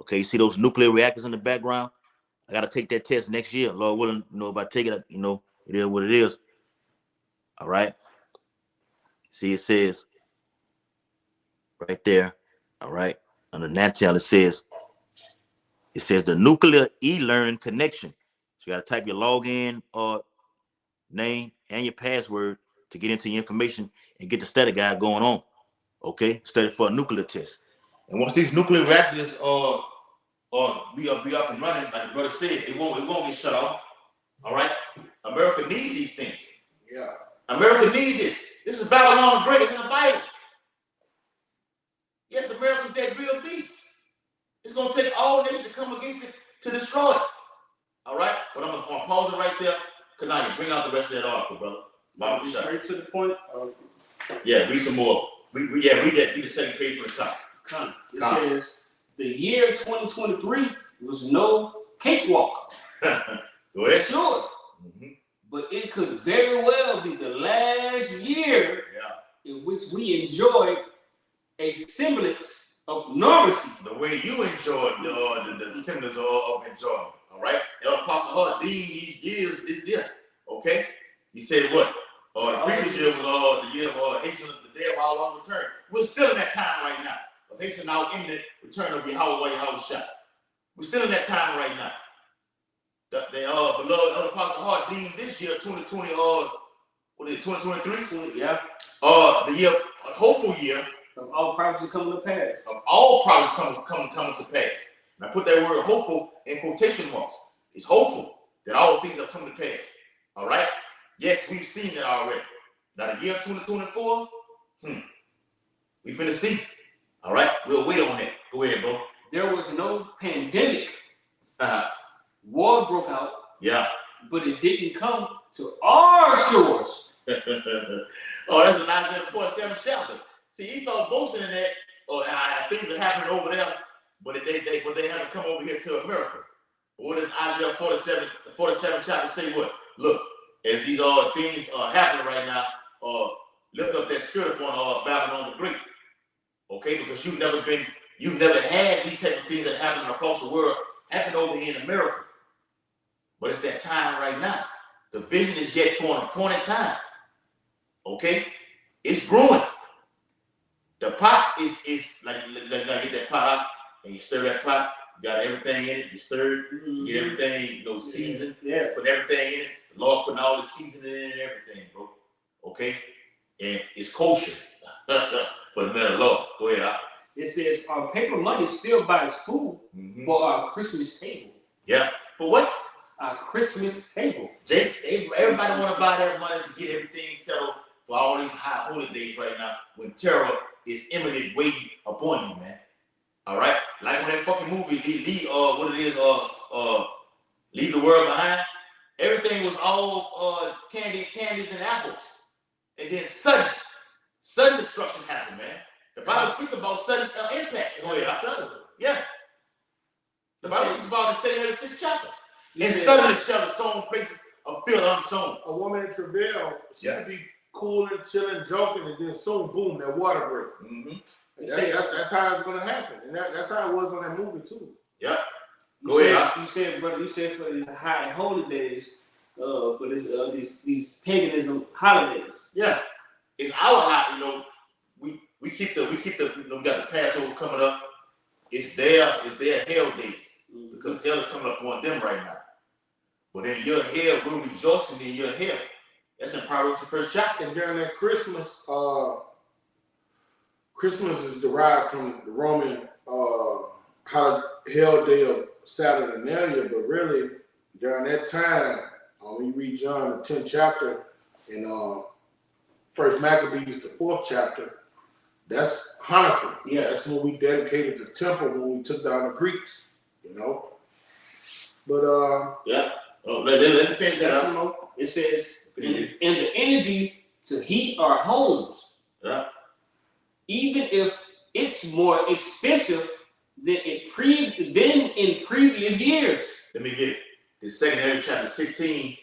Okay. You see those nuclear reactors in the background? I got to take that test next year. Lord willing, if I take it, it is what it is. All right. See, it says right there. All right. Under Nantel, it says the nuclear e-learning connection. So you got to type your login name and your password to get into your information and get the study guide going on. Okay, study for a nuclear test. And once these nuclear reactors be up and running, like the brother said, it won't get shut off. All right, America needs these things. Yeah, America needs this. This is Babylon the Great. It's in the Bible. Yes, America's that real beast. It's gonna take all nations to come against it to destroy it. All right, but I'm gonna pause it right there. Cause now you bring out the rest of that article, brother. Straight to the point. Yeah, read some more. Read the second page from the top. It says the year 2023 was no cakewalk. Go ahead. Sure. Mm-hmm. But it could very well be the last year in which we enjoyed a semblance of normalcy. The way you enjoyed the semblance of enjoyment. All right? El Apostle Hart deemed these years this year. Okay? He said what? The previous year was the year of hastening the day of our long return. We're still in that time right now of hastening our imminent return of Yahweh Shah. We're still in that time right now. The beloved El Apostle Hart deemed this year 2020 what is it, 2023? Yeah. The year, a hopeful year of all prophecies coming to pass. Of all prophecies coming to pass. And I put that word hopeful in quotation marks. It's hopeful that all things are coming to pass. All right? Yes, we've seen it already. Now the year 2024, we finna see. All right? We'll wait on that. Go ahead, bro. There was no pandemic. War broke out. Yeah. But it didn't come to our shores. That's an Isaiah 47 chapter. See, Esau boasting in that, things are happening over there, but they haven't come over here to America. What does Isaiah 47 chapter say? What? Look, as these things are happening right now, lift up that spirit upon Babylon the Great. Okay, because you've never had these type of things that happen across the world happen over here in America. But it's that time right now. The vision is yet for an appointed time. Okay, it's brewing. The pot is like get that pot out and you stir that pot. You got everything in it. You stir it. You get everything, seasoned. Yeah. Put everything in it. The Lord putting all the seasoning in and everything, bro. Okay, and it's kosher for the man of the Lord. Go ahead, Al. It says our paper money still buys food for our Christmas table. Yeah. For what? our Christmas table. Everybody want to buy that money to get everything settled for all these high holidays right now when terror is imminent waiting upon you, man. All right? Like when that fucking movie, Leave the World Behind, everything was all candies and apples. And then sudden destruction happened, man. The Bible speaks about sudden impact. Suddenly. Yeah. The Bible speaks about the 6th chapter. And suddenly shall the sown places of field unsown. A woman in travail, she could be cool and chilling, joking, and then soon, boom, that water break. Mm-hmm. That's how it's gonna happen, and that's how it was on that movie too. Yeah. Go ahead. You said for these high holidays, but it's these paganism holidays. Yeah, it's our holiday. You know, we keep the we got the Passover coming up. It's their hell days because hell is coming up on them right now. But in your hell, we're rejoicing in your hell. That's in Proverbs the 1st chapter. And during that Christmas, Christmas is derived from the Roman hell day of Saturnalia, but really during that time, when you read John the 10th chapter and First Maccabees the 4th chapter, that's Hanukkah. Yeah, that's when we dedicated the temple when we took down the Greeks. You know, but yeah. Oh, let me finish that up. It says, and the energy to heat our homes, even if it's more expensive than in previous years. Let me get it. The 2nd Ezra chapter 16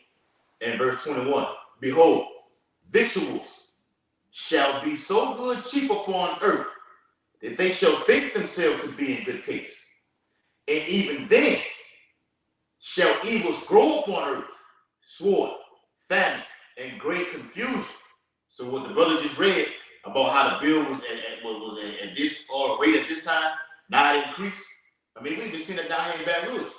and verse 21. Behold, victuals shall be so good cheap upon earth that they shall think themselves to be in good case. And even then shall evils grow upon earth, sword, famine, and great confusion. So what the brother just read about how the bill was at this rate at this time, not increased. I mean, we've been seeing it down here in Baton Rouge.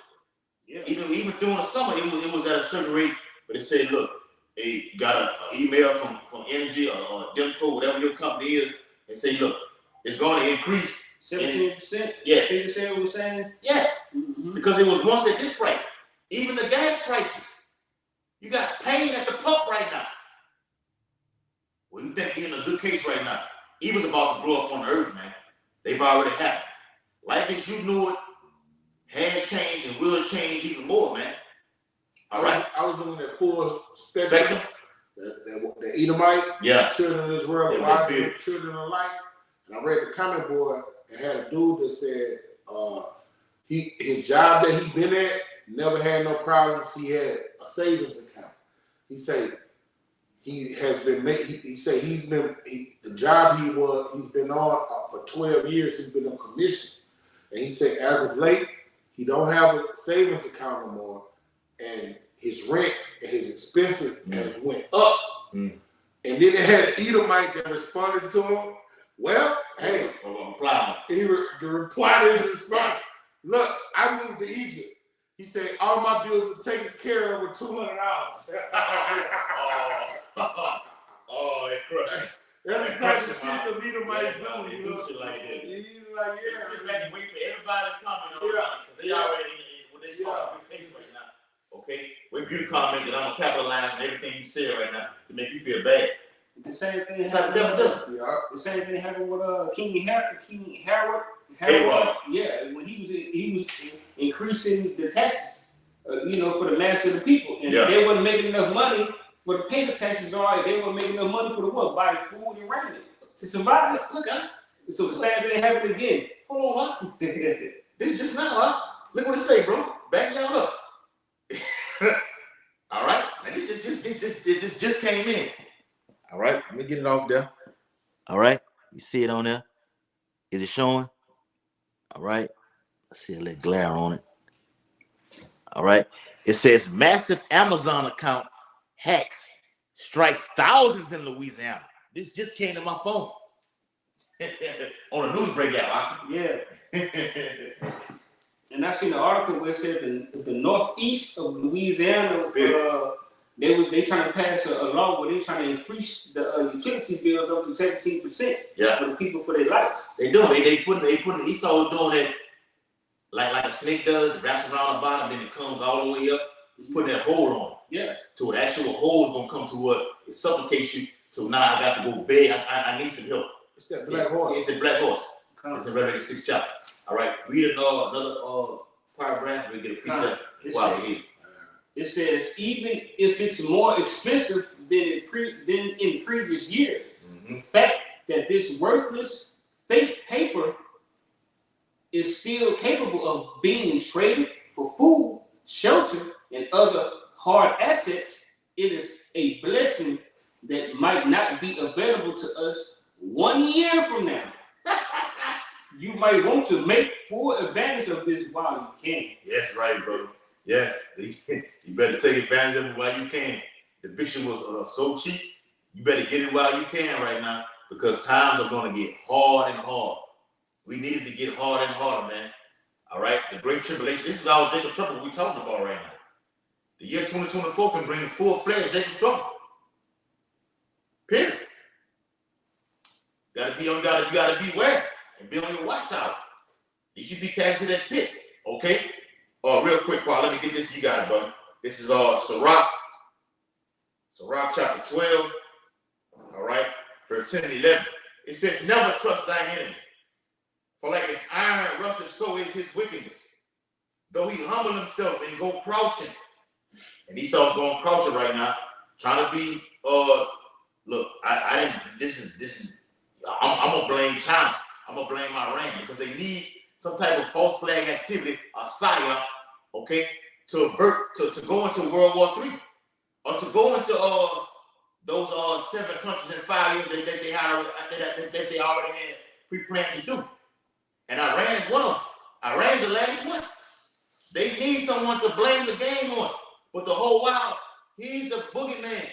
Yeah. Even during the summer, it was at a certain rate, but it said, look, they got an email from Energy or Demco, whatever your company is, and say, look, it's going to increase 17%. Yeah. They said what we're saying. Yeah. Mm-hmm. Because it was once at this price. Even the gas prices. You got pain at the pump right now. Well, you think you're in a good case right now. Evil's about to grow up on the earth, man. They've already happened. Life as you knew it has changed and will change even more, man. All right. I was doing that full spectrum. The Edomite, children of Israel, children of light. And I read the comment board and had a dude that said his job that he'd been at never had no problems. He had a savings account. He said he has been the job he's been on for 12 years. He's been on commission, and he said as of late he don't have a savings account no more, and his rent and his expenses has went up. And then they had Edomite that responded to him. Well, hey, the reply to his response, look, I moved to Egypt. He said, all my bills are taken care of with $200. It crushed. That's the type of shit the Edomites do. They do shit like that. He's like, They sit back and wait for everybody to comment on it. They already in what they call it right now. Okay? Wait for you to comment that I'm gonna capitalize on everything you said right now to make you feel bad. The same thing happened with King Herod. Yeah, when he was increasing the taxes, for the mass of the people, and they wasn't making enough money for the pay the taxes. All right, they weren't making enough money for the what? Buy food and raiment to survive. Look, so the same thing happened again. Hold on, huh? This just now, huh? Look what it say, bro. Back y'all up. All right, now this just came in. All right, let me get it off there. All right, you see it on there? Is it showing? All right, let's see a little glare on it. All right, it says massive Amazon account hacks strikes thousands in Louisiana. This just came to my phone on a news breakout. Yeah. And I seen an article where it said the northeast of Louisiana, they trying to pass a law where they trying to increase the utility bills up to 17% for the people for their lights. They do. They put Esau doing it like a snake does. It wraps around the bottom, then it comes all the way up. it's putting that hold on. Yeah. So an actual hold is gonna come to what it suffocates you. So now I got to go beg. I need some help. It's that black horse. It's the black horse. It's in Revelation 6th chapter. All right, read another paragraph. We get a piece of while it is. It says, even if it's more expensive than in previous years, the fact that this worthless fake paper is still capable of being traded for food, shelter, and other hard assets, it is a blessing that might not be available to us 1 year from now. You might want to make full advantage of this while you can. Yes, right, brother. Yes, you better take advantage of it while you can. The vision was so cheap, you better get it while you can right now, because times are going to get hard and hard. We needed to get hard and harder, man. All right, the great tribulation. This is our Jacob's trouble we're talking about right now. The year 2024 can bring full-fledged Jacob's trouble. Period. You gotta beware and be on your watchtower. You should be carried to that pit. Okay? Real quick, Paul, let me get this. You got it, brother. This is Sirach chapter 12. All right, verse 10 and 11. It says, never trust thine enemy. For like as iron rusteth, so is his wickedness. Though he humble himself and go crouching. And Esau's going crouching right now, trying to be, look, I'm gonna blame China. I'm gonna blame Iran because they need some type of false flag activity, a psyop, okay, to avert, to go into World War III, or to go into those 7 countries in 5 years that they already had pre-planned to do. And Iran is one of them. Iran's the last one. They need someone to blame the game on. But the whole while, he's the boogeyman.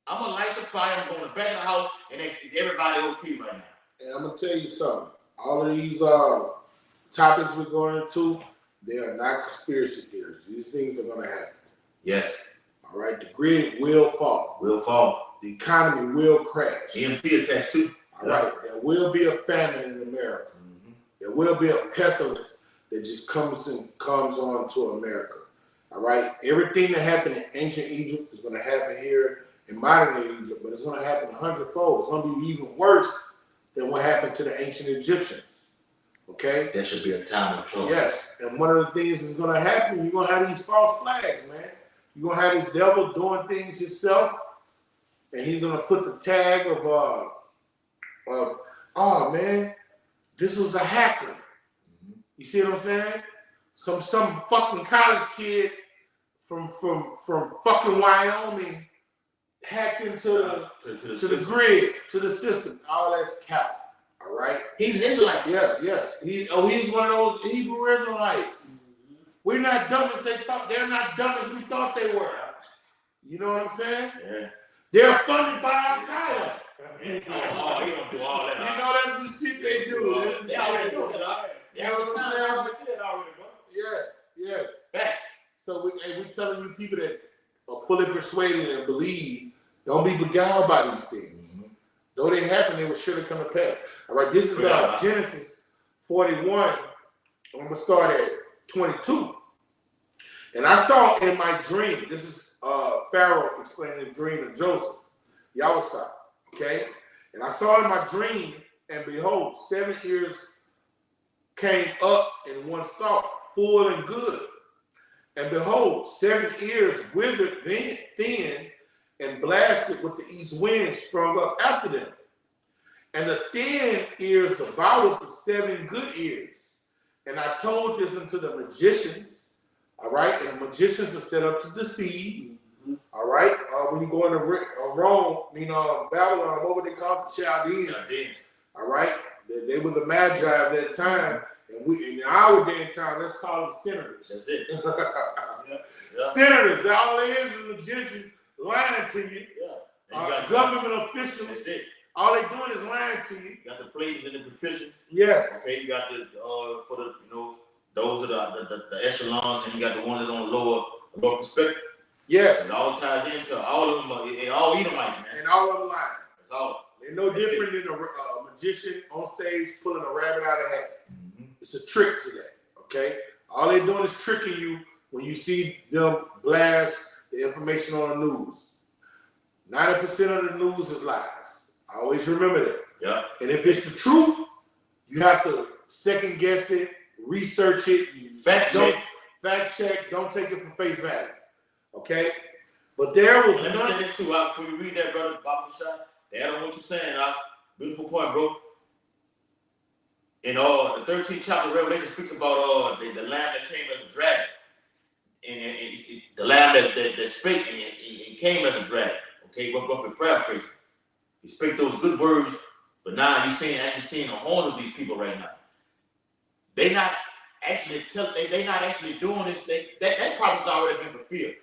I'm gonna light the fire, I'm going to back of the house, and is everybody okay right now? And I'm gonna tell you something. All of these topics we're going into, they are not conspiracy theories. These things are gonna happen. Yes. All right. The grid will fall. Will fall. The economy will crash. EMP attached too. All right. There will be a famine in America. There will be a pestilence that just comes on to America. All right. Everything that happened in ancient Egypt is gonna happen here in modern day Egypt, but it's gonna happen 100-fold. It's gonna be even worse than what happened to the ancient Egyptians. Okay? There should be a time of trouble. Yes. And one of the things that's gonna happen, you're gonna have these false flags, man. You're gonna have this devil doing things himself, and he's gonna put the tag of oh man, this was a hacker. You see what I'm saying? Some fucking college kid from fucking Wyoming hacked into the grid, to the system. All that's cap. All right. He's an Israelite. Yes. He's one of those Hebrew Israelites. We're not dumb as they thought. They're not dumb as we thought they were. You know what I'm saying? Yeah. They're funded by Al Qaeda. He don't do all that. You know that's the shit they do. They already do it. You know what I'm saying? Yes. Facts. So we're telling you people that are fully persuaded and believe, don't be beguiled by these things. Though they happen, they will surely come to pass. All right, this is Genesis 41. I'm going to start at 22. And I saw in my dream, this is Pharaoh explaining the dream of Joseph, Yahweh, okay? And I saw in my dream, and behold, 7 ears came up in one stalk, full and good. And behold, 7 ears withered thin and blasted with the east wind sprung up after them. And the thin ears devoured the 7 good ears. And I told this unto the magicians, all right? And the magicians are set up to deceive, all right? When you go into Rome, Babylon, what would they call it? Chaldeans, all right? They were the Magi of that time. And in our day and time, let's call them senators. That's it. Senators, all it is magicians lying to you. Yeah. Government officials. That's it. All they doing is lying to you. You got the plebes and the patricians. Yes. Okay, you got the for the those are the echelons, and you got the ones that on lower perspective. Yes. It all ties into all of them. All Edomites, man. And all of them lying. That's all. They're no different than a magician on stage pulling a rabbit out of a hat. It's a trick to that. Okay. All they're doing is tricking you when you see them blast the information on the news. 90% of the news is lies. I always remember that. Yeah. And if it's the truth, you have to second guess it, research it, fact check. Don't take it for face value. Okay? But there was Let me say that too, before you read that, brother, Baba Shah. They add on what you're saying, beautiful point, bro. In the 13th chapter of Revelation speaks about the lamb that came as a dragon. And the lamb that spake and it came as a dragon. Okay, roughly paraphrasing. He spake those good words, but now you're seeing the horns of these people right now. They not actually they not actually doing this. That prophecy's already been fulfilled.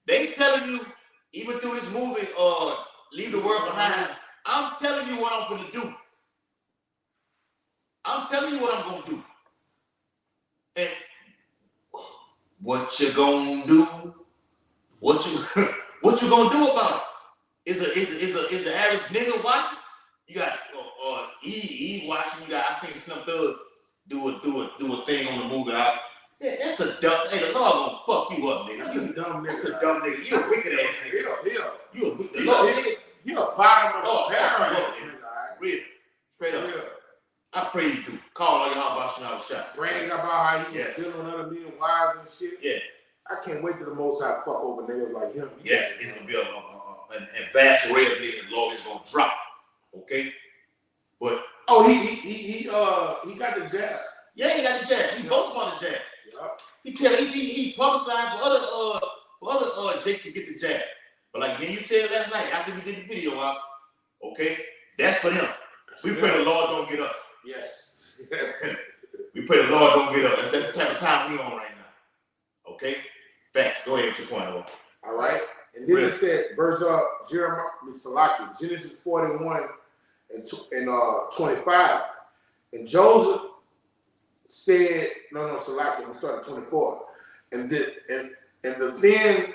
They telling you, even through this movie, Leave the World Behind, I'm telling you what I'm gonna do. I'm telling you what I'm gonna do. And what you gonna do? What you gonna do about it? Is the average nigga watching? You got E watching. You got I seen Slim Thug do a thing on the movie. Yeah, that's a dumb. Hey, the Lord gonna fuck you up, nigga. That's a dumb nigga. That's a dumb nigga. You a wicked ass nigga. You a wicked nigga. You a bottom of the barrel. Real. Straight up. Real. I pray you do. Call all your hot about out shot. Bragging about how you dealing with other men, wives and shit. Yeah. I can't wait till the Most High fuck over niggas like him. Yes, it's gonna be a vast array of niggas. The Lord is gonna drop. Okay. But he got the jab. Yeah, he got the jab. He boasts about the jab. Yeah. He publicized for other jakes to get the jab. But like you said last night after we did the video out, okay, that's for them. We pray the Lord don't get us. Yes. We pray the Lord don't get us. That's the type of time we on right now. Okay? Facts. Go ahead with your point, Lord. All right. And then it said, verse Genesis 41 and 25. And Joseph said, Salaki, I'm gonna start at 24. And the then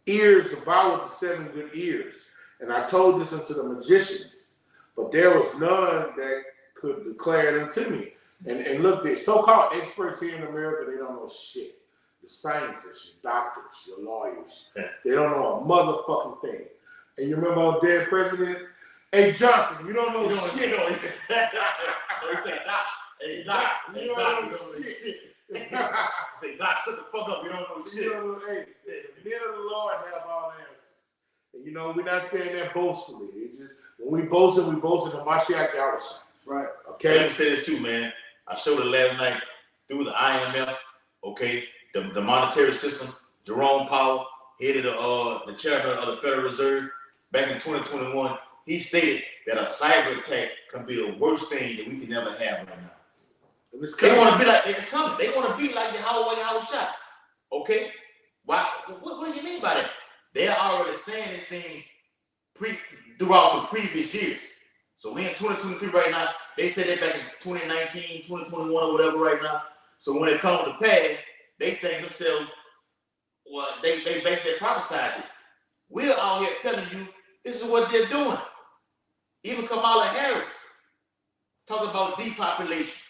ears devoured the 7 good ears. And I told this unto the magicians, but there was none that could declare it unto me. And look, the so-called experts here in America, they don't know shit. Your scientists, your doctors, your lawyers, they don't know a motherfucking thing. And you remember our dead presidents? Hey, Johnson, you don't know shit. They say, Doc, hey, Doc, you don't know shit. Say, Doc, shut the fuck up, you don't know shit. Hey, the men of the Lord have all answers. And we're not saying that boastfully. It's just, when we boast in the Mashiach Yahushua. Right. Okay? Let me say this too, man. I showed it last night through the IMF, okay? The monetary system, Jerome Powell, head of the chairman of the Federal Reserve, back in 2021, he stated that a cyber attack can be the worst thing that we can ever have right now. They want to be like, it's coming. They want to be like Yahushua. Okay? Why? What do you mean by that? They're already saying these things throughout the previous years. So we're in 2023 right now. They said that back in 2019, 2021 or whatever right now. So when it comes to pass, they think themselves, well, they basically prophesied this. We're out here telling you this is what they're doing. Even Kamala Harris talking about depopulation.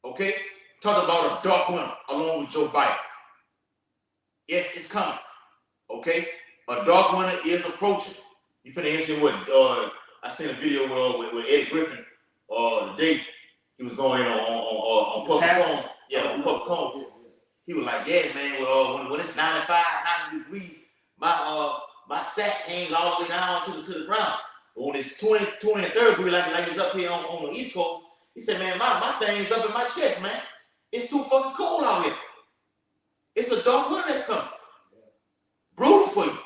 Okay? Talking about a dark winter along with Joe Biden. Yes, it's coming. Okay? A dark winter is approaching. You finna answer what I seen a video with Eddie Griffin today. He was going in on public home. Yeah, on public home. He was like, yeah, man, when it's 95, 90 degrees, my sack hangs all the way down to the ground. But when it's 20 and 30 degrees, like it's up here on the East Coast, he said, man, my thing's up in my chest, man. It's too fucking cold out here. It's a dark winter that's coming. Brutal for you.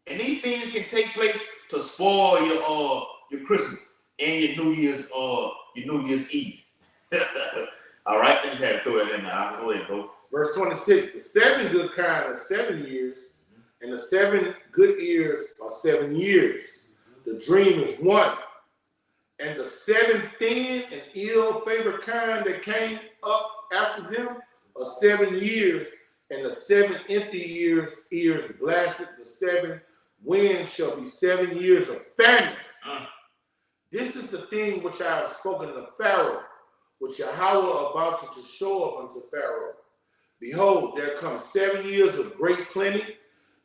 And these things can take place to spoil your Christmas and your New Year's Eve. All right, I just had to throw that in there. Go ahead, bro. Verse 26, the 7 good kind are 7 years, and the 7 good ears are 7 years. The dream is 1. And the 7 thin and ill-favored kind that came up after them are 7 years, and the 7 empty ears blasted. The 7 winds shall be 7 years of famine. This is the thing which I have spoken to Pharaoh, which Yahweh about to show up unto Pharaoh. behold, there comes 7 years of great plenty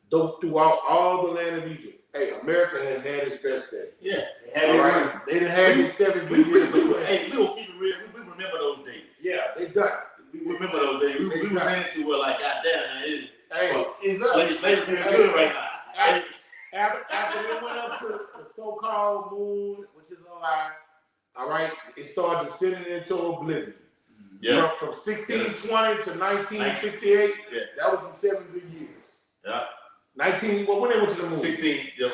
throughout all the land of Egypt. Hey, America has had its best day. Yeah. They had it right. They didn't have these 7 good years. Hey, we will keep it real. We remember those days. Yeah, they done. We remember those days. We was into it like, goddamn, man. It's Slavery feels good right now. After they went up to the so-called moon, which is a lie, all right, it started descending into oblivion. Yeah. From 1620 to 1968, that was the 7 good years. Yeah. 19, well, when they went to the moon? 69. Yeah,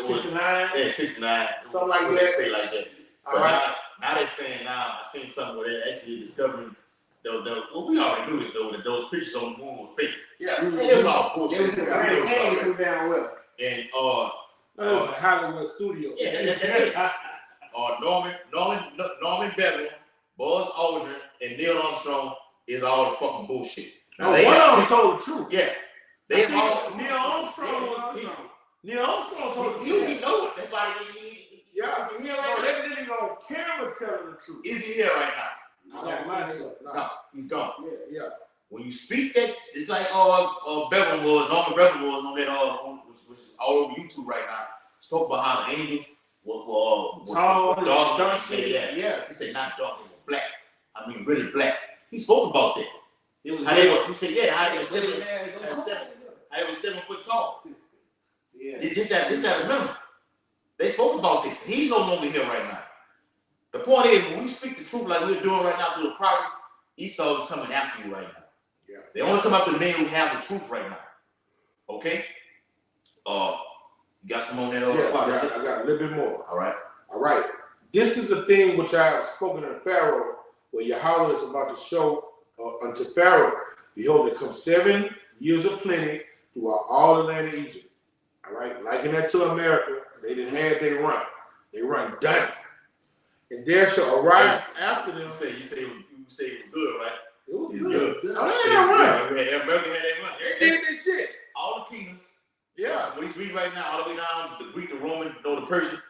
69. Something like that. They say like that. All But right. now they're saying I seen something where they're actually discovering well, we already knew this though, that those pictures on the moon were fake. Yeah. And it was all bullshit. It was so damn well. And Hollywood Studios. yeah, that's it. Norman Bedlam, Buzz Aldrin, and Neil Armstrong is all the fucking bullshit. Now, one of them told the truth. Yeah. They all Neil Armstrong told the he truth. know it. That's why Yeah, he here right now. That nigga on camera telling the truth. Is he here right now? No, he's gone. Yeah. When you speak that, it's like Norman Bedlam was on that which is all over YouTube right now. Spoke about how the angels were dark skin. Yeah. He said not dark, they were black. I mean really black. He spoke about that. He said how they were 7 foot tall. Yeah. Just have to remember. They spoke about this. He's no longer here right now. The point is, when we speak the truth like we're doing right now through the prophets, Esau is coming after you right now. Yeah. They only come after the men who have the truth right now. Okay? You got some on that? I got a little bit more. All right. This is the thing which I have spoken to Pharaoh, where Yahweh is about to show unto Pharaoh. Behold, there come 7 years of plenty throughout all the land of Egypt. All right? Liking that to America, they didn't have they run. They run done. And there shall arise after them. You say it was good, right? It was It's good. good. America had that run. They did this shit. All the kingdoms. Yeah. We read right now, all the way down, the Greek, the Roman, the Persian,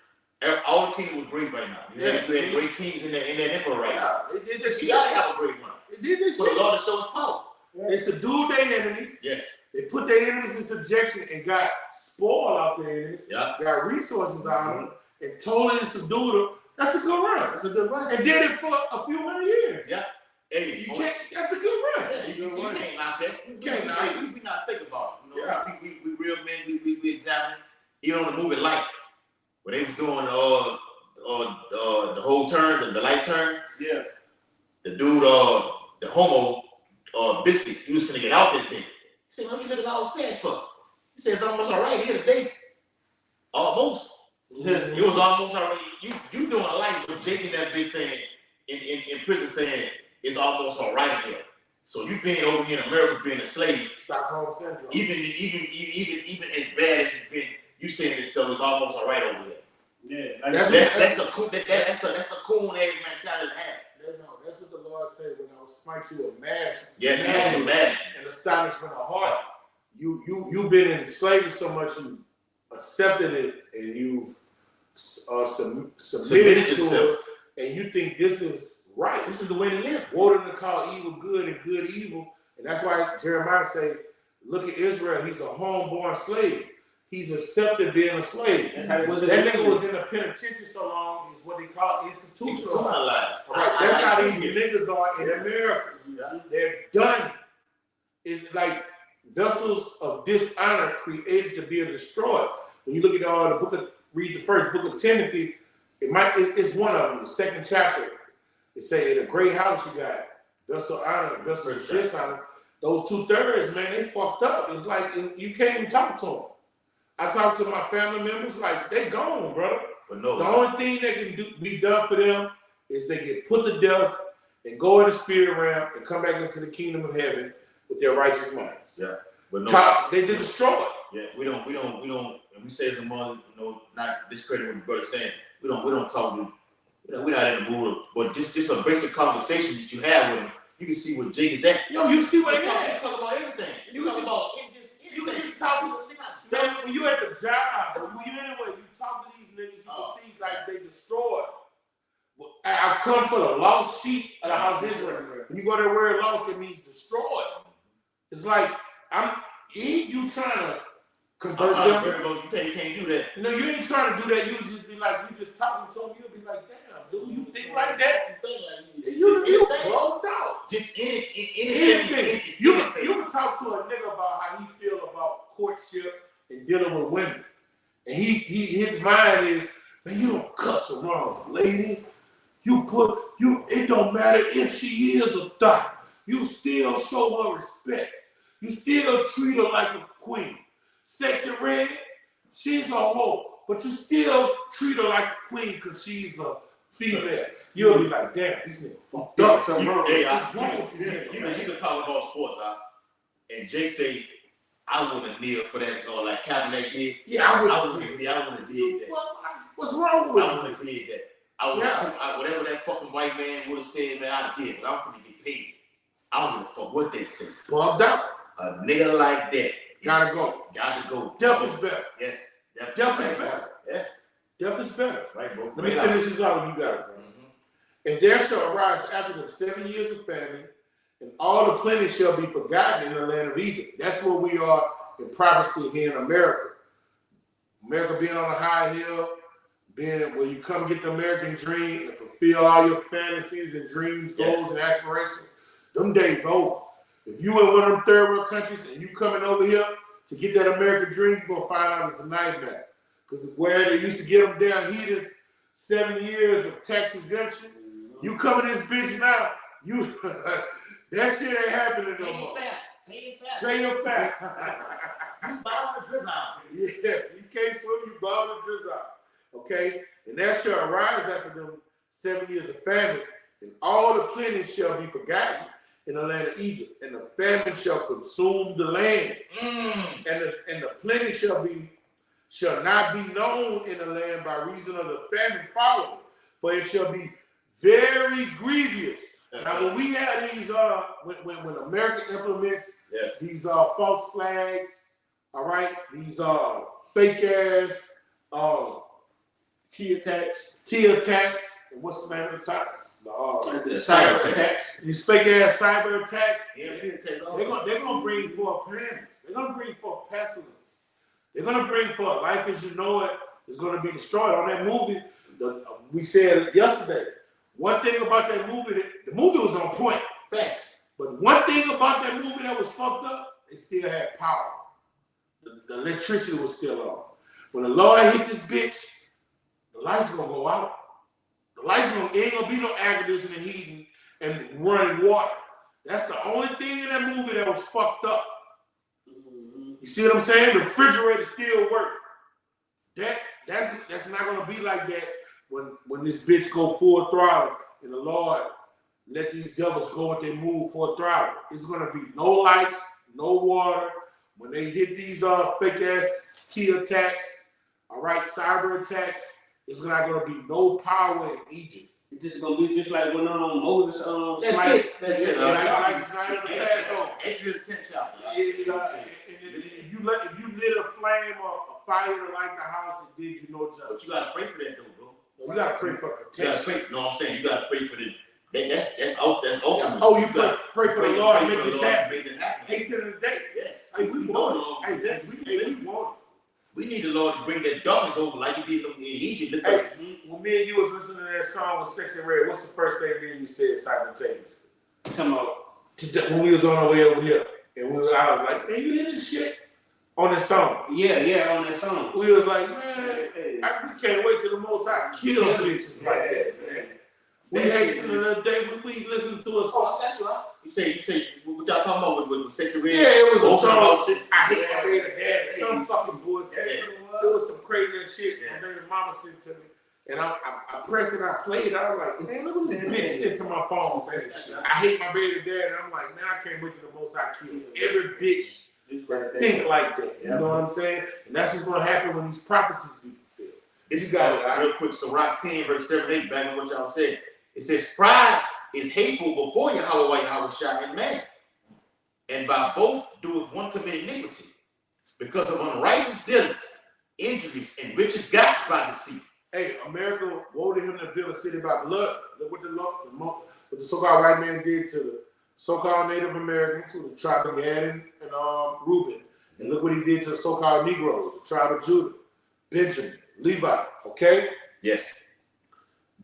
all the kingdoms was great right now. You had great kings in that emperor right now. They did this shit. You gotta have a great run. They did this For shit. the Lord to show his power. They subdued their enemies. Yes. They put their enemies in subjection and got spoil off their enemies. Yeah. Got resources out of them and totally subdued them. That's a good run. That's a good run. And did it for a few hundred years. Yeah. Hey, You can't. That's a good run. Yeah, you can't knock that. You can't knock it. We not think about it. You know, Yeah. we real men. We examine. Even on the movie Life, where they was doing the whole turn, the light turn. Yeah. The dude, the homo, biscuits. He was finna get out that thing. He said, "What you looking all sad for?" He said, "It's almost all right here today." Almost. It was almost all right. You doing a life with Jake and that bitch saying in prison saying it's almost all right here. So you being over here in America being a slave, Stockholm syndrome. even as bad as it's been, you saying this so it's almost all right over here. Yeah. That's a coon ass mentality to have. No, that's what the Lord said when I will smite you with mass. Yes, man. And astonishment of heart. You've been in slavery so much you accepted it and you submitted to it, and you think this is right. This is the way to live. Woe to call evil good and good evil. And that's why Jeremiah say, look at Israel, he's a homeborn slave. He's accepted being a slave. That's how it was. That nigga was in the penitentiary so long, is what they call institutionalized. Right. That's how these niggas are in America. Yeah. They're done. It's like vessels of dishonor created to be destroyed. When you look at read the first book of Timothy, it's one of them, the second chapter. It say in a great house you got vessel honor, vessel dishonor. Those 2/3, man, they fucked up. It's like you can't even talk to them. I talk to my family members, like they gone, bro. But no, the only thing that can be done for them is they get put to death and go in the spirit realm and come back into the kingdom of heaven with their righteous minds. Yeah, but no, they did destroy. Yeah, we don't. And we say as a mother, not discredit what the brother saying. We don't talk to. We're not in the mood. But just a basic conversation that you have with him, you can see where Jake is at. You see what he You had. talk about everything. You talk about anything. When you at the job, when you anyway, you talk to these niggas, you can see like they destroyed. I come for the lost sheep of the house of Israel. When you go there word lost, it means destroyed. It's like you trying to convert them. You can't do that. No, you ain't trying to do that. You just be like, you just talking to him. You'll be like, damn, dude, you think like that? You broke out. Just anything. You can talk to a nigga about how he feel about courtship and dealing with women, and his mind is, man, you don't cuss around, lady. It don't matter if she is a thot. You still show her respect. You still treat her like a queen. Sexy Red, she's a hoe, but you still treat her like a queen because she's a female. You'll be like, damn, this nigga fucked up. You can talk about sports, and Jake say, I wouldn't kneel for that, or like Kaepernick did. Yeah, I wouldn't have did that. What's wrong with I wouldn't have did that. Whatever that fucking white man would have said, man, I did. But I'm finna get paid. I don't give a fuck what they say. Fucked up. A nigga like that. Gotta go. Death is better. Yes. Death is better. Yes. Death is better. Right, bro. Let me finish this out when you got it, bro. And there shall arise after them 7 years of famine, and all the plenty shall be forgotten in the land of Egypt. That's where we are in prophecy here in America. America being on a high hill, being where you come get the American dream and fulfill all your fantasies and dreams, goals, and aspirations. Them days over. If you in one of them third world countries and you coming over here to get that American dream, you're gonna find out it's a nightmare. Because where they used to get them down heaters, 7 years of tax exemption, you come in this bitch now, that shit ain't happening no more. Pay your fat. You bow the drizzle. Yeah, you can't swim, you bow the drizzle. Okay? And that shall arise after them 7 years of famine, and all the plenty shall be forgotten in the land of Egypt, and the famine shall consume the land, and the plenty shall not be known in the land by reason of the famine following, for it shall be very grievous. Now, when we have these, when America implements these false flags, all right, these fake ass T attacks, and what's the name of the top? The cyber attacks. These fake ass cyber attacks. They're gonna bring forth plans. They're gonna bring forth pestilence. They're gonna bring forth life as you know it is gonna be destroyed. On that movie, we said yesterday. One thing about that movie, the movie was on point. Facts. But one thing about that movie that was fucked up, they still had power. The electricity was still on. When the Lord hit this bitch, the lights gonna go out. The lights ain't gonna be no air conditioning, heating, and running water. That's the only thing in that movie that was fucked up. You see what I'm saying? The refrigerator still work. That's not gonna be like that when this bitch go full throttle and the Lord let these devils go at their move full throttle. It's gonna be no lights, no water. When they hit these fake ass T attacks, all right, cyber attacks, it's not gonna be no power in Egypt. It's just gonna be just like when Moses That's it. Like tonight on the Passover. Exodus 10 chapter. If you lit a flame or a fire to light the house, it did you no justice. But you gotta pray for that though, bro. You gotta pray for protection. You know what I'm saying? You gotta pray for the. That's ultimate. Oh, you pray for the Lord to make this happen. Hasten in the day. Yes. Hey, we want it. We want it. We need the Lord to bring that darkness over like He did in Egypt. Hey, when me and you was listening to that song with Sexy Red, what's the first thing me and you said simultaneously? Come on. When we was on our way over here, and I was like, man, you hear this shit on this song? Yeah, on that song. We was like, man, we can't wait till the Most High kill bitches like that, man. We hasten the day when we listen to a song. That's right. You say, what y'all talking about with Sexy Red? Yeah, it was a song. Shit. I hate my baby dad. Some fucking bullshit. It was some crazy shit my baby mama sent to me. And I pressed it, I played it. I was like, man, look at this bitch sent to my phone, man. I hate my baby dad. And I'm like, man, I can't wait till the Most High kill every bitch that think like that. You know what I'm saying? And that's what's going to happen when these prophecies be fulfilled. This got real quick. So Rock 10, verse 7-8, back on what y'all said. It says, pride is hateful before Yahweh Shah and man. And by both doeth one commit iniquity. Because of unrighteous dealings, injuries, and riches got by deceit. Hey, America woe to him to build a city by blood. Look what the so-called white man did to so-called Native Americans, who the tribe of Gad and Reuben. And look what he did to the so-called Negroes, the tribe of Judah, Benjamin, Levi, okay? Yes.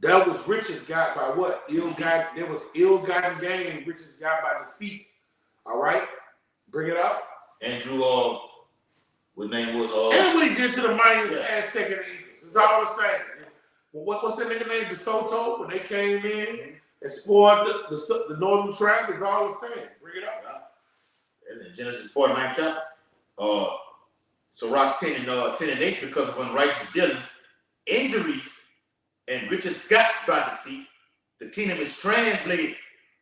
That was riches got by what? There was ill-gotten gain, riches got by deceit. All right? Bring it up. Andrew, what name was and what he did to the Mayans, Aztec, and the Incas. It's all the same. Well, what's that nigga name? DeSoto, when they came in and spoiled the northern tribe, it's all the same. Bring it up. And in Genesis 49 chapter, Sirach 10 and 8, because of unrighteous dealings, injuries, and riches got by deceit, the kingdom is translated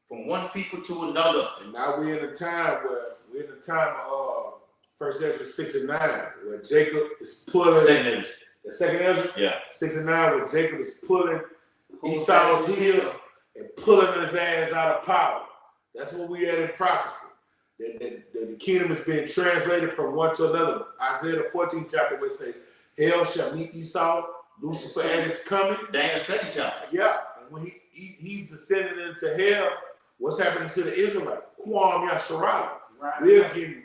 from one people to another. And now we're in a time of First Ezra 6 and 9, where Jacob is pulling the second Ezra, 6 and 9, where Jacob is pulling Esau's heel and pulling his ass out of power. That's what we had in prophecy. The kingdom is being translated from one to another. Isaiah the 14th chapter where it says, hell shall meet Esau, Lucifer at his coming. Daniel 2nd chapter. Yeah, and when he's descending into hell, what's happening to the Israelites? Kwam Yasharala. They're getting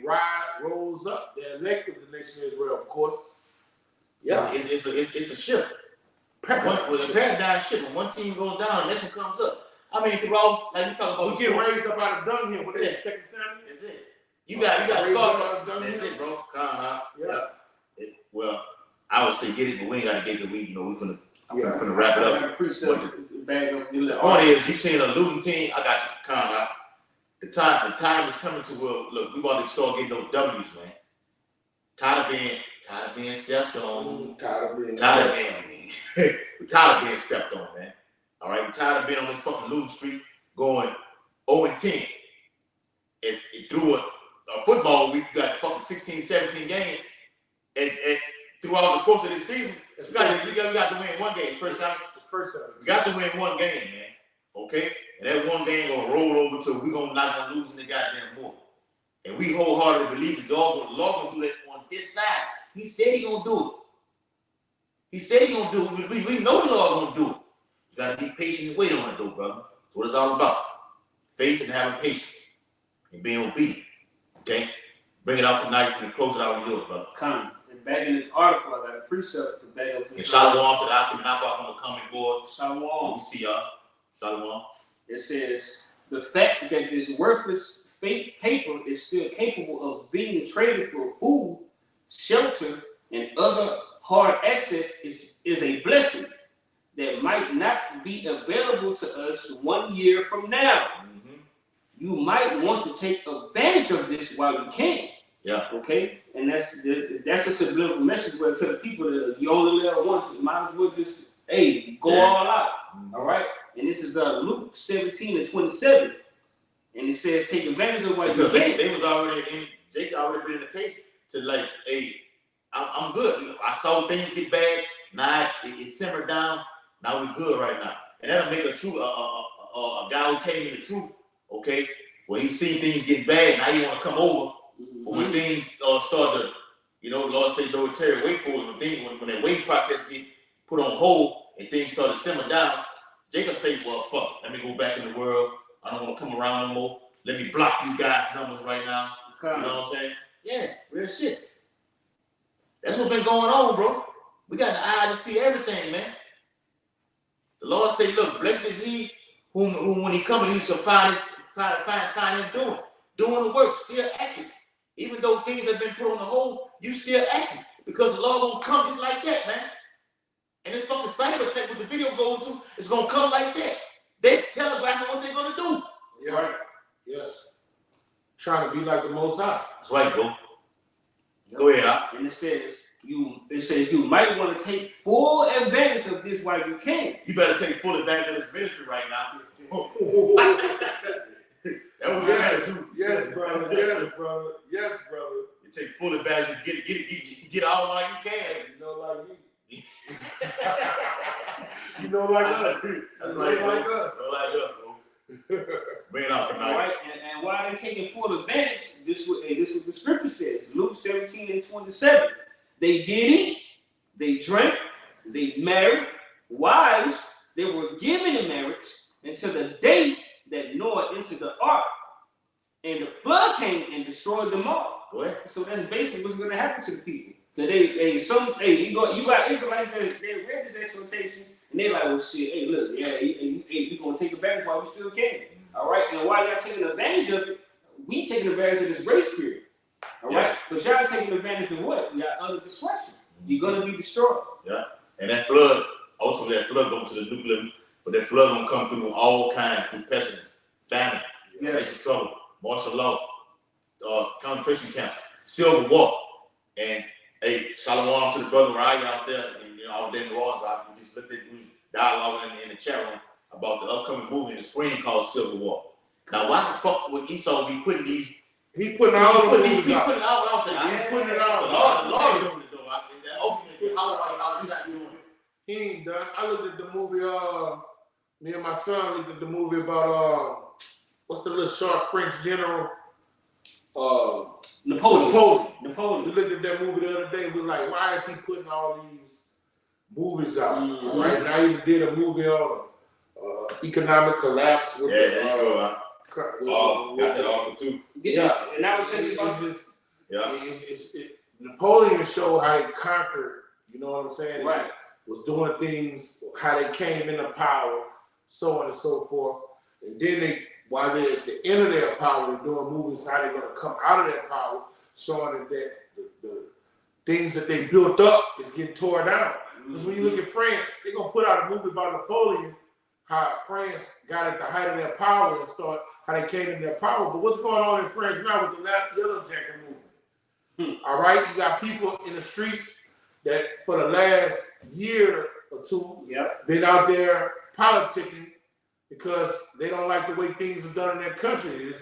rose up. They're elected the nation of Israel, of course. Yeah, it's a shift. With a paradigm shift, when one team goes down, the next one comes up. I mean, throughout, like we talk about, we get raised up out of dung here. What is it? Second Samuel? That's it. You got salt. That's it, bro. Come on. Yeah. Well, I would say get it, but we ain't got to get it. We finna wrap it up. The point is, you seen a losing team. I got you. Calm out. The time is coming to where, look, we about to start getting those W's, man. Tired of being stepped on. Tired of being stepped on, man. All right, we're tired of being on this fucking losing streak, going 0-10. It's through a football week, we got fucking 16, 17 games, and throughout the course of this season, we got to win one game. First time. We got to win one game, man. Okay? And that one game gonna roll over till we're not gonna lose in the goddamn war. And we wholeheartedly believe the Lord gonna do that on this side. He said he gonna do it. He said he gonna do it. We know the Lord gonna do it. You gotta be patient and wait on it though, brother. That's what it's all about. Faith and having patience. And being obedient. Okay? Bring it out tonight and close it out and do it, brother. Come. And back in this article, I got a precept to back up. And shalom to the Akim and Abba on the coming board. Shalom. We see y'all. Shalom. It says, the fact that this worthless fake paper is still capable of being traded for food, shelter, and other hard assets is a blessing that might not be available to us 1 year from now. Mm-hmm. You might want to take advantage of this while you can. Yeah. Okay? And that's a subliminal message where to the people that you only live once. You might as well just, go all out. Mm-hmm. All right? And this is Luke 17 and 27. And it says, take advantage of what you can. They already been in the case to like, hey, I'm good. I saw things get bad. Now it simmered down. Now we're good right now. And that'll make a guy who came in the truth, okay? Well, he's seen things get bad. Now you want to come over. Mm-hmm. But when things start to, the Lord said, don't tarry, wait for it. When that waiting process get put on hold and things start to simmer down, Jacob say, well, fuck it. Let me go back in the world. I don't want to come around no more. Let me block these guys' numbers right now. Okay. You know what I'm saying? Yeah, real shit. That's what's been going on, bro. We got the eye to see everything, man. The Lord say, look, blessed is he whom when he comes, he shall find him doing the work, still active. Even though things have been put on the hold, you still active. Because the Lord gonna come just like that, man. And this fucking cyber attack with the video going to, it's gonna come like that. They telegraphing what they're gonna do. Yeah. Right. Yes. Trying to be like the Most High. That's right, bro. Go ahead, huh? And it says you might want to take full advantage of this while you can. You better take full advantage of this ministry right now. That was yes, brother. Yes, brother. Yes, brother. You take full advantage. Get all while you can. Like me. Like us. Like us, bro. Bring it out tonight. All right, and while they're taking full advantage, this is what the scripture says. Luke 17 and 27. They did eat, they drank, they married, wives, they were given in marriage until the day that Noah entered the ark, and the flood came and destroyed them all. Go ahead. So that's basically what's going to happen to the people. That you got Israelites that they read this exhortation and they like, well, shit, hey, look, we gonna take advantage while we still can. All right, and while y'all taking advantage of it, we taking advantage of this grace period. All right, but y'all taking advantage of what? Y'all under discretion. You're gonna be destroyed. Yeah, and that flood, ultimately, that flood going to the nuclear, but that flood gonna come through all kinds, through pestilence, famine, racial trouble, martial law, concentration camps, civil war, and hey, shalom to the brother Ryan out there, and all day in New Orleans. We just looked at dialogue in the chat room about the upcoming movie in the spring called Civil War. Now, why the fuck would Esau be putting these? He putting all the movies out. He putting it all out there. He putting it out. The Lord doing it though. Ultimately, how is that doing it? He ain't done. I looked at the movie. Me and my son looked at the movie about what's the little short French general? Napoleon. We looked at that movie the other day. We were like, why is he putting all these movies out? Mm-hmm. Right now, he did a movie on economic collapse. With got that article too. Yeah, and I was telling you about this. Napoleon showed how he conquered. You know what I'm saying? Right. He was doing things, how they came into power, so on and so forth. And then while they're at the end of their power, they're doing movies how they're going to come out of their power, showing that the things that they built up is getting torn down. Because when you look at France, they're going to put out a movie about Napoleon, how France got at the height of their power and how they came into their power. But what's going on in France now with the Yellow Jacket movement? All right, you got people in the streets that for the last year or two been out there politicking because they don't like the way things are done in their country.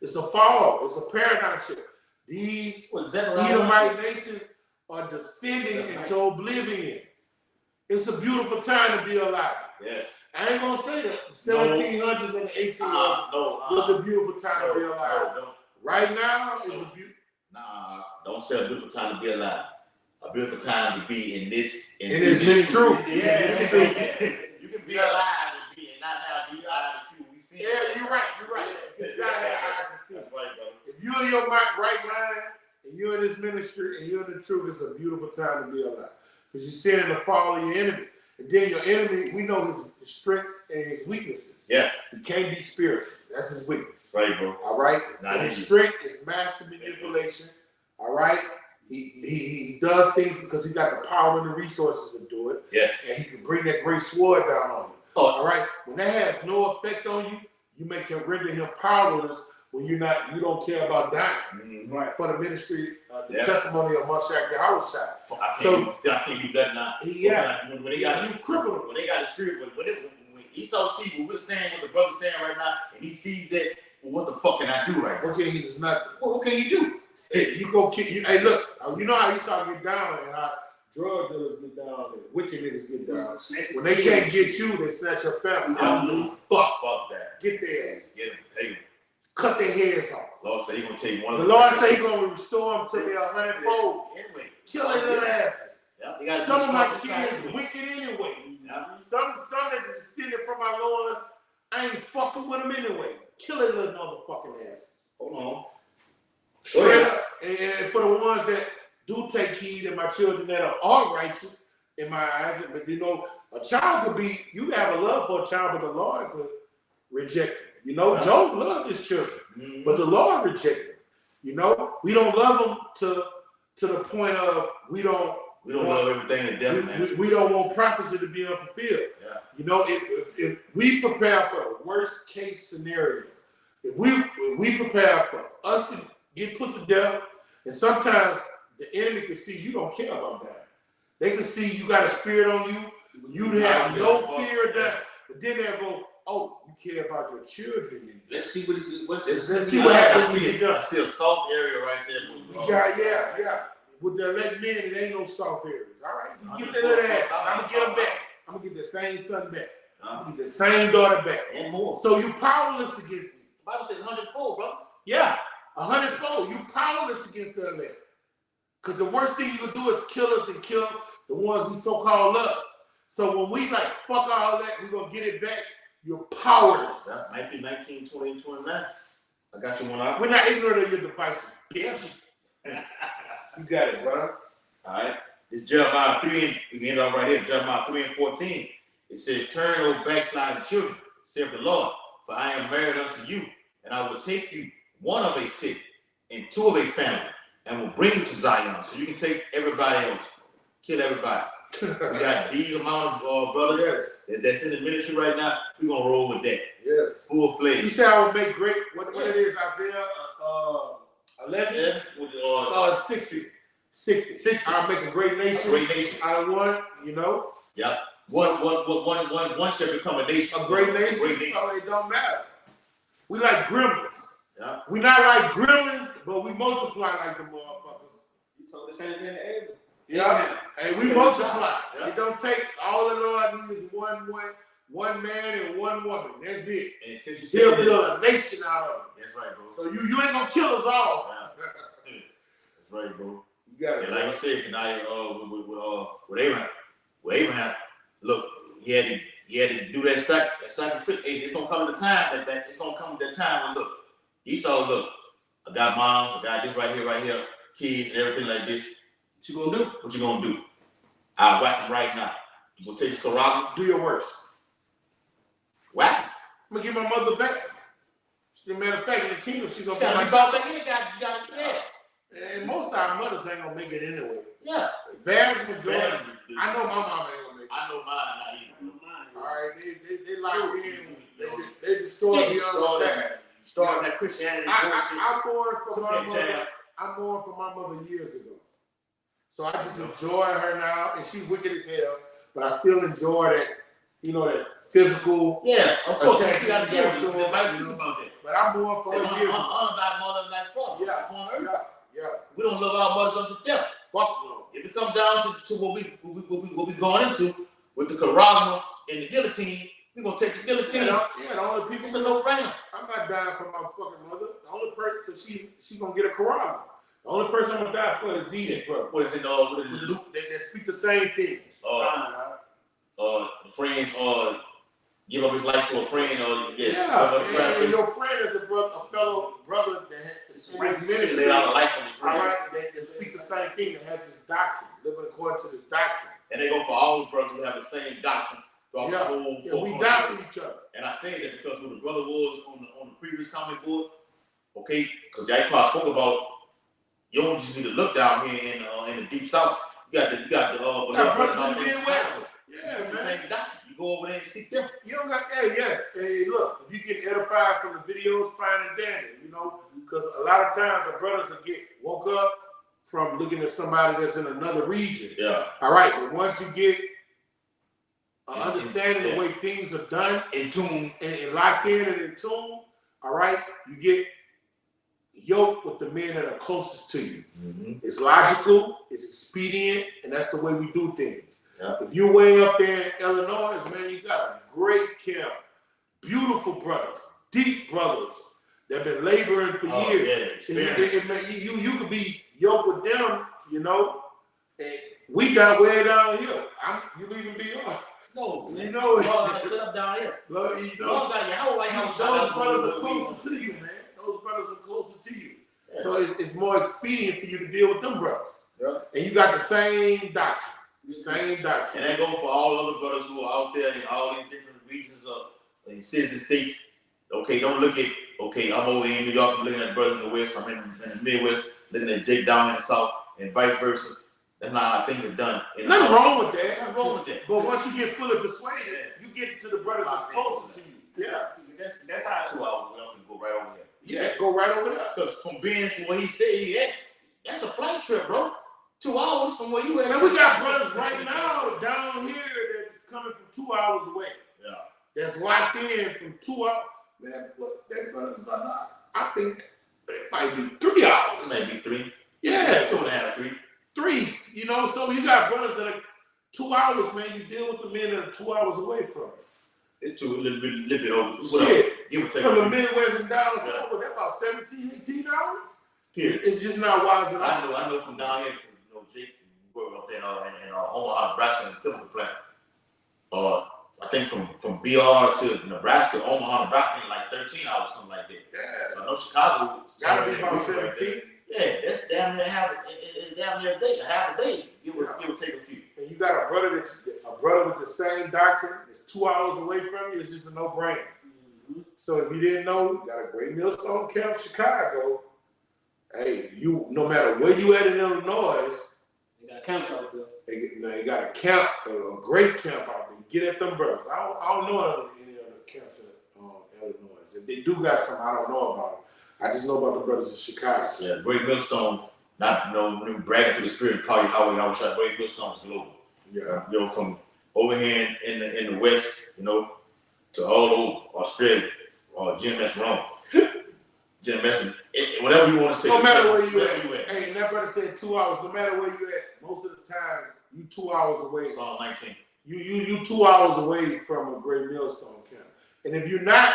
It's a fall. It's a paradigm shift. These Edomite nations are descending into oblivion. It's a beautiful time to be alive. Yes. I ain't gonna say that. The 1700s and the 1800s was a beautiful time to be alive. Right now is a beautiful. Don't say a beautiful time to be alive. A beautiful time to be in this. In this truth. Yeah. You can be alive and not have the eyes to see what we see. Yeah, you're right. You gotta have eyes to see. That's right, brother. If you're in your right mind and you're in this ministry and you're in the truth, it's a beautiful time to be alive. Because you're seeing the fall of your enemy. And then your enemy, we know his strengths and his weaknesses. Yes. He can't be spiritual. That's his weakness. Right, bro. All right? And his strength is master manipulation. All right? He does things because he got the power and the resources to do it. Yes. And he can bring that great sword down on you. All right? When that has no effect on you, you make him render him powerless when you don't care about dying. Mm-hmm. Right. For the ministry, the testimony of Moshiach Yahushua. I can't do that now. When they got the spirit, when Esau sees what we're saying, what the brother's saying right now, and he sees that, well, what the fuck can I do right now? What can he do? Nothing. Well, what can you do? Hey, you go kick. Hey, look, you know how Esau get down and how drug dealers get down and wicked niggas get down. When they can't get you, they snatch your family. Fuck that. Get their ass. Get them, take them. Cut their heads off. The Lord say He's gonna take one. The Lord say He's gonna restore them to their 100-fold. Anyway, kill their little asses. Yeah, some of my kids wicked anyway. Yeah. Some that descended from my lords, I ain't fucking with them anyway. Kill their little motherfucking asses. Hold on. Straight up. And for the ones that do take heed, and my children that are all righteous in my eyes, but you know, a child could be, you have a love for a child, but the Lord could reject it. You know, Job loved his children, but the Lord rejected them. You know, we don't love them to the point of we don't love everything to death, man. We don't want prophecy to be unfulfilled. Yeah. You know, if we prepare for the worst case scenario, if we prepare for us to get put to death, and sometimes the enemy can see you don't care about that. They can see you got a spirit on you. You have no fear of that. But then they'll go, oh, you care about your children. Let's see what happens. I see a soft area right there. Yeah. With the elect men, it ain't no soft areas. All right, you give that little ass. I'm gonna get them back. I'm gonna get the same son back. I'm gonna get the same daughter back. And more. So you powerless against me. The Bible says 100-fold, brother. Yeah, 100-fold. You powerless against the elect. Because the worst thing you can do is kill us and kill the ones we so-called love. So when we like, fuck all that, we're gonna get it back. You're powerless. That might be 19, 20, 29. I got you one out. We're not ignorant of your devices. Yes. You got it, brother. All right. It's Jeremiah 3, and we can end off right here. Jeremiah 3 and 14. It says, turn, O backsliding children, saith the Lord, for I am married unto you, and I will take you one of a city and two of a family, and will bring you to Zion. So you can take everybody else, kill everybody. We got these amount of brothers that's in the ministry right now. We're going to roll with that. Yes. Full fledged. You said I would make great, what it is, Isaiah 11? Yeah. 60. 60. I'll make a great nation. Out of one, you know. Yep. One shall become a nation. A great nation, so it don't matter. We like gremlins. Yeah. We not like gremlins, but we multiply like the motherfuckers. You told the same thing to Abel. Yeah. And we multiply. Yeah. It don't take, all the Lord needs is one man and one woman. That's it. And since you He'll said build a nation out of it. that's right, bro. So you ain't gonna kill us all. Yeah. That's right, bro. You got it. And like you said, and I with Abraham, look, he had to do that sacrifice. It's gonna come to the time that it's gonna come to the time when look, Esau, look, I got moms, I got this right here, kids and everything like this. What you gonna do? What you gonna do? I'll whack him right now. You gonna take his Quran? Do your worst. Whack him. I'm gonna get my mother back. As a matter of fact, in the kingdom, she's gonna You be like, got yeah. and most of our mothers ain't gonna make it anyway. Yeah. Vast majority. I know my mama ain't gonna make it. I know mine not either. All right, they locked in. They destroyed me on that. Starting that Christianity bullshit. I'm born for my Took that mother. jab. I'm born for my mother years ago. So I just enjoy her now, and she's wicked as hell, but I still enjoy that, that physical. Yeah, of course. Okay, You got to give yeah, them so, some advice about that. But I'm born for her years ago. Honor thy mother and thy father. Yeah, On earth. yeah. We don't love our mothers unto death. Fuck no. If it comes down to what we going into with the Karama and the guillotine, we're gonna take the guillotine. Yeah, the only people. It's a no-brainer. I'm not dying for my fucking mother. The only person, because she's gonna get a Quran. The only person I'm gonna die for is these, bro. What is it? What is it? Luke? They speak the same thing. Friends give up his life to a friend or yes. Yeah, and your friend is a fellow brother that is in his ministry. Lay out a life on his friends. All right, they speak the same thing. They have this doctrine, living according to this doctrine. And they go for all the brothers who have the same doctrine throughout the whole. Yeah, we die for each other. And I say that because who the brother was on the previous comment board, okay, because Jaipal spoke about you don't just need to look down here in the deep south. You got the brothers in the Midwest. Yeah, man. The same doctrine. You go over there and see them. You don't got Hey, look, if you get edified from the videos, fine and dandy, because a lot of times the brothers will get woke up from looking at somebody that's in another region. Yeah. All right, but once you get understanding the way things are done, in tune, and locked in and in tune, all right, you get yoked with the men that are closest to you. Mm-hmm. It's logical, it's expedient, and that's the way we do things. Yeah. If you're way up there in Illinois, man, you got a great camp, beautiful brothers, deep brothers that have been laboring for years. Yeah, you could be yoked with them, and we way down here. You leaving BR. No, Lord gotta sit up down here. Lord, got your whole house. Those brothers are closer to you, man. Those brothers are closer to you. Yeah. So it's more expedient for you to deal with them brothers. Yeah. And you got the same doctrine. The same doctrine. And that goes for all other brothers who are out there in all these different regions in cities and states. Okay, don't look at, I'm over here in New York, I'm looking at brothers in the West, I'm in the Midwest, looking at Jake down in the South, and vice versa. That's not how things are done. Nothing wrong with that. Nothing wrong with that. But once you get fully persuaded, you get to the brothers that's closer to you. Yeah. That's how 2 hours, we're going to go right over here. Yeah, go right over there. Because from being from where he said he at, that's a flight trip, bro. 2 hours from where you at. Man, we got brothers right now down here that's coming from 2 hours away. Yeah. That's locked in from 2 hours. Man, look, that brothers are not. I think it might be 3 hours. It might be 3. Yeah. 2.5, 3. 3. So you got brothers that are 2 hours, man. You deal with the men that are 2 hours away from it. It's a little bit over. Shit. Give or take. From the Midwest and down south, that's about 17, 18 hours. Period. It's just not wise enough. I know from down here, Jake worked up there in Omaha, Nebraska, in the chemical plant. I think from BR to Nebraska, Omaha, Nebraska, like 13 hours, something like that. Yeah. So I know Chicago. Gotta be about 17. Yeah, that's damn near damn near a day, half a day. Give or take a few. And you got a brother with the same doctrine that's 2 hours away from you. It's just a no-brainer. Mm-hmm. So if you didn't know, you got a Great Millstone Camp, Chicago. Hey, you no matter where you at in Illinois, you got camps out there. You got a camp, a great camp out there. Get at them brothers. I don't know any other camps in Illinois. If they do got some, I don't know about them. I just know about the brothers in Chicago. Yeah, Great Millstone, not bragging to the spirit, call you Howard Shot. Great Millstone is global. Yeah. From over here in the West, to all over Australia, or GMS Rome. GMS, whatever you want to say. No matter where you at. Hey, and that brother said 2 hours. No matter where you at, most of the time, you 2 hours away. It's all 19. You 2 hours away from a Great Millstone Camp. And if you're not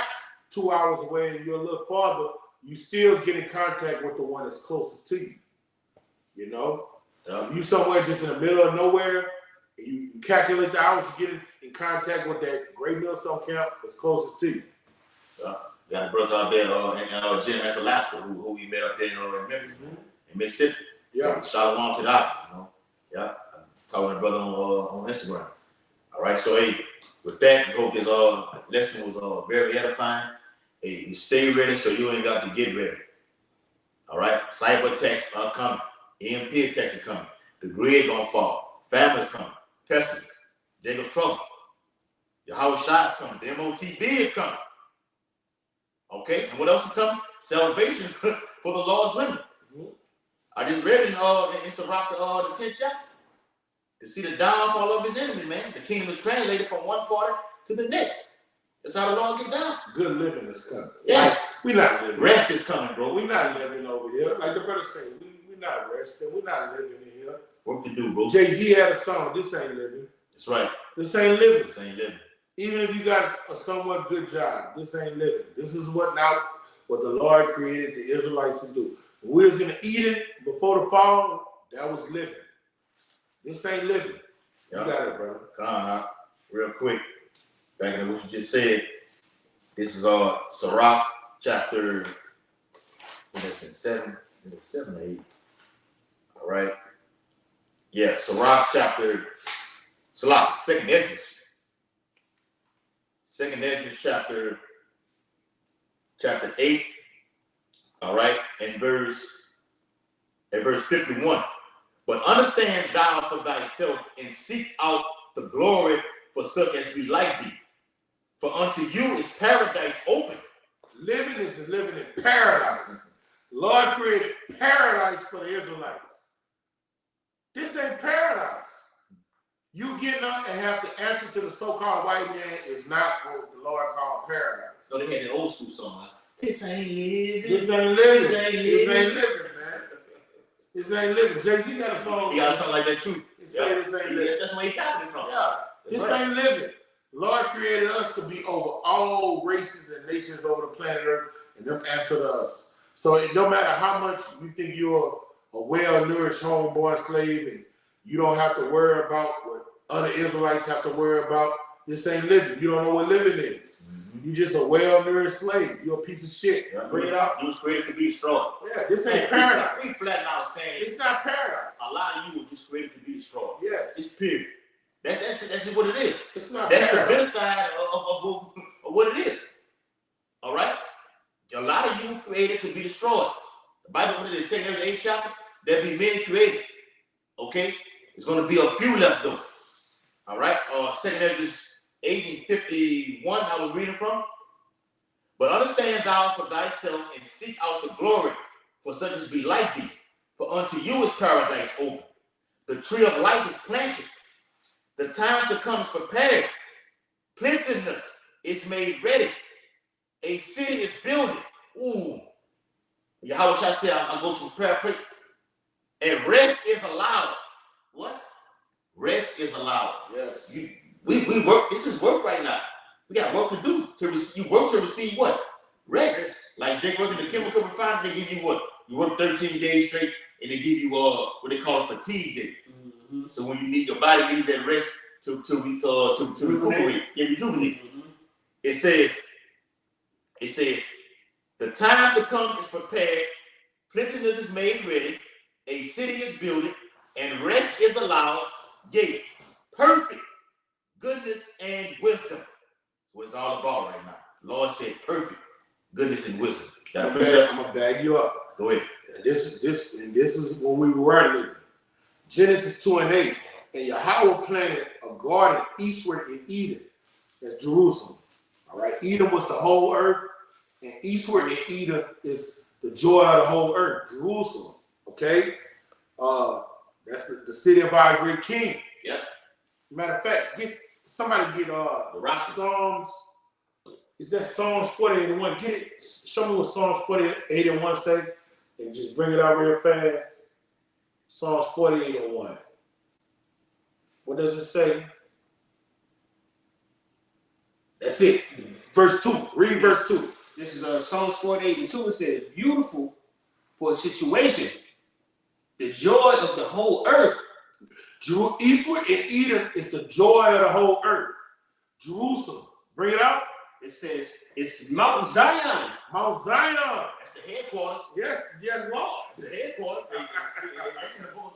2 hours away and you're a little farther, you still get in contact with the one that's closest to you. Yeah. You somewhere just in the middle of nowhere, and you calculate the hours, you get in contact with that Great Millstone Camp that's closest to you. Got the brothers out there in GMS Alaska who we met up there in Memphis, in Mississippi. Yeah. Shalom to that, Yeah. I'm talking to my brother on Instagram. All right, so hey, with that, we hope this lesson was very edifying. Hey, you stay ready so you ain't got to get ready. All right, cyber attacks are coming. EMP attacks are coming. The grid gonna fall. Families coming. Pestilence. Jacob's trouble. Yahweh Shai is coming. The MOTB is coming. Okay, and what else is coming? Salvation for the Lord's women. Mm-hmm. I just read in Sirach, the 10th chapter, to see the downfall of his enemy, man. The kingdom is translated from one part to the next. That's how the Lord get down. Good living is coming. Yes. We're not living. Rest is coming, bro. We're not living over here. Like the brother said, we're not resting. We're not living in here. What to do, bro? Jay-Z had a song, this ain't living. That's right. This ain't living. This ain't living. Even if you got a somewhat good job, this ain't living. This is what the Lord created the Israelites to do. When we was in Eden before the fall, that was living. This ain't living. Yep. You got it, brother. Come on, real quick. Back in what you just said, this is Sirach chapter, I think it's in 7 or 8. All right. Yeah, Sirach chapter, second Esdras. Second Esdras chapter 8. All right, and verse 51. But understand thou for thyself and seek out the glory for such as be like thee. For unto you is paradise open. Living is living in paradise. Lord created paradise for the Israelites. This ain't paradise. You getting up and have to answer to the so-called white man is not what the Lord called paradise. So they had an old school song. This ain't living. This ain't living. This ain't living, man. This ain't living. Jay-Z got a song. He got a song like that too. He said this ain't living. That's where he got it from. Yeah. This ain't living. Lord created us to be over all races and nations over the planet Earth, and them answer to us. So it don't matter how much you think you're a well-nourished homeborn slave and you don't have to worry about what other Israelites have to worry about. This ain't living. You don't know what living is. Mm-hmm. You just a well-nourished slave. You're a piece of shit. Yeah, bring it out. You was created to be destroyed. Yeah, this ain't paradise. We flat out saying it's not paradise. A lot of you were just created to be destroyed. Yes. It's period. That's just what it is. It's not That's paradise. the bitter side of what it is. All right? A lot of you created to be destroyed. The Bible, when it is saying in the 8th chapter, there'll be many created. Okay? There's going to be a few left though. All right? 2 Esdras 8 and 51 I was reading from. But understand thou for thyself and seek out the glory for such as be like thee. For unto you is paradise open. The tree of life is planted. The time to come is prepared. Plenteousness is made ready. A city is builded. Ooh. Yahweh shall say, I'll go to prepare place. And rest is allowed. What? Rest is allowed. Yes. We work. This is work right now. We got work to do. You work to receive what? Rest. Like Jake working the chemical refinery, they give you what? You work 13 days straight, and they give you what they call a fatigue day. Mm-hmm. So when you need your body needs that rest recuperate, rejuvenate. It says, the time to come is prepared, plenteousness is made ready, a city is built, and rest is allowed, yea, perfect goodness and wisdom. What it's all about right now. Lord said perfect goodness and wisdom. I'm gonna bag you up. Go ahead. And this is when we were living. Genesis 2:8. And Yahweh planted a garden eastward in Eden. That's Jerusalem. All right. Eden was the whole earth, and eastward in Eden is the joy of the whole earth, Jerusalem. Okay. That's the city of our great king. Yeah. Matter of fact, somebody get Psalms. Is that Psalms 48:1? Get it. Show me what Psalms 48:1 say, and just bring it out real fast. Psalms 48:1. What does it say? That's it. Verse 2. Read verse 2. This is Psalms 48:2. It says, beautiful for a situation, the joy of the whole earth. Eastward in Eden is the joy of the whole earth. Jerusalem. Bring it out. It says, it's Mount Zion. Mount Zion. That's the headquarters. Yes, Lord. That's the headquarters. That's in the book.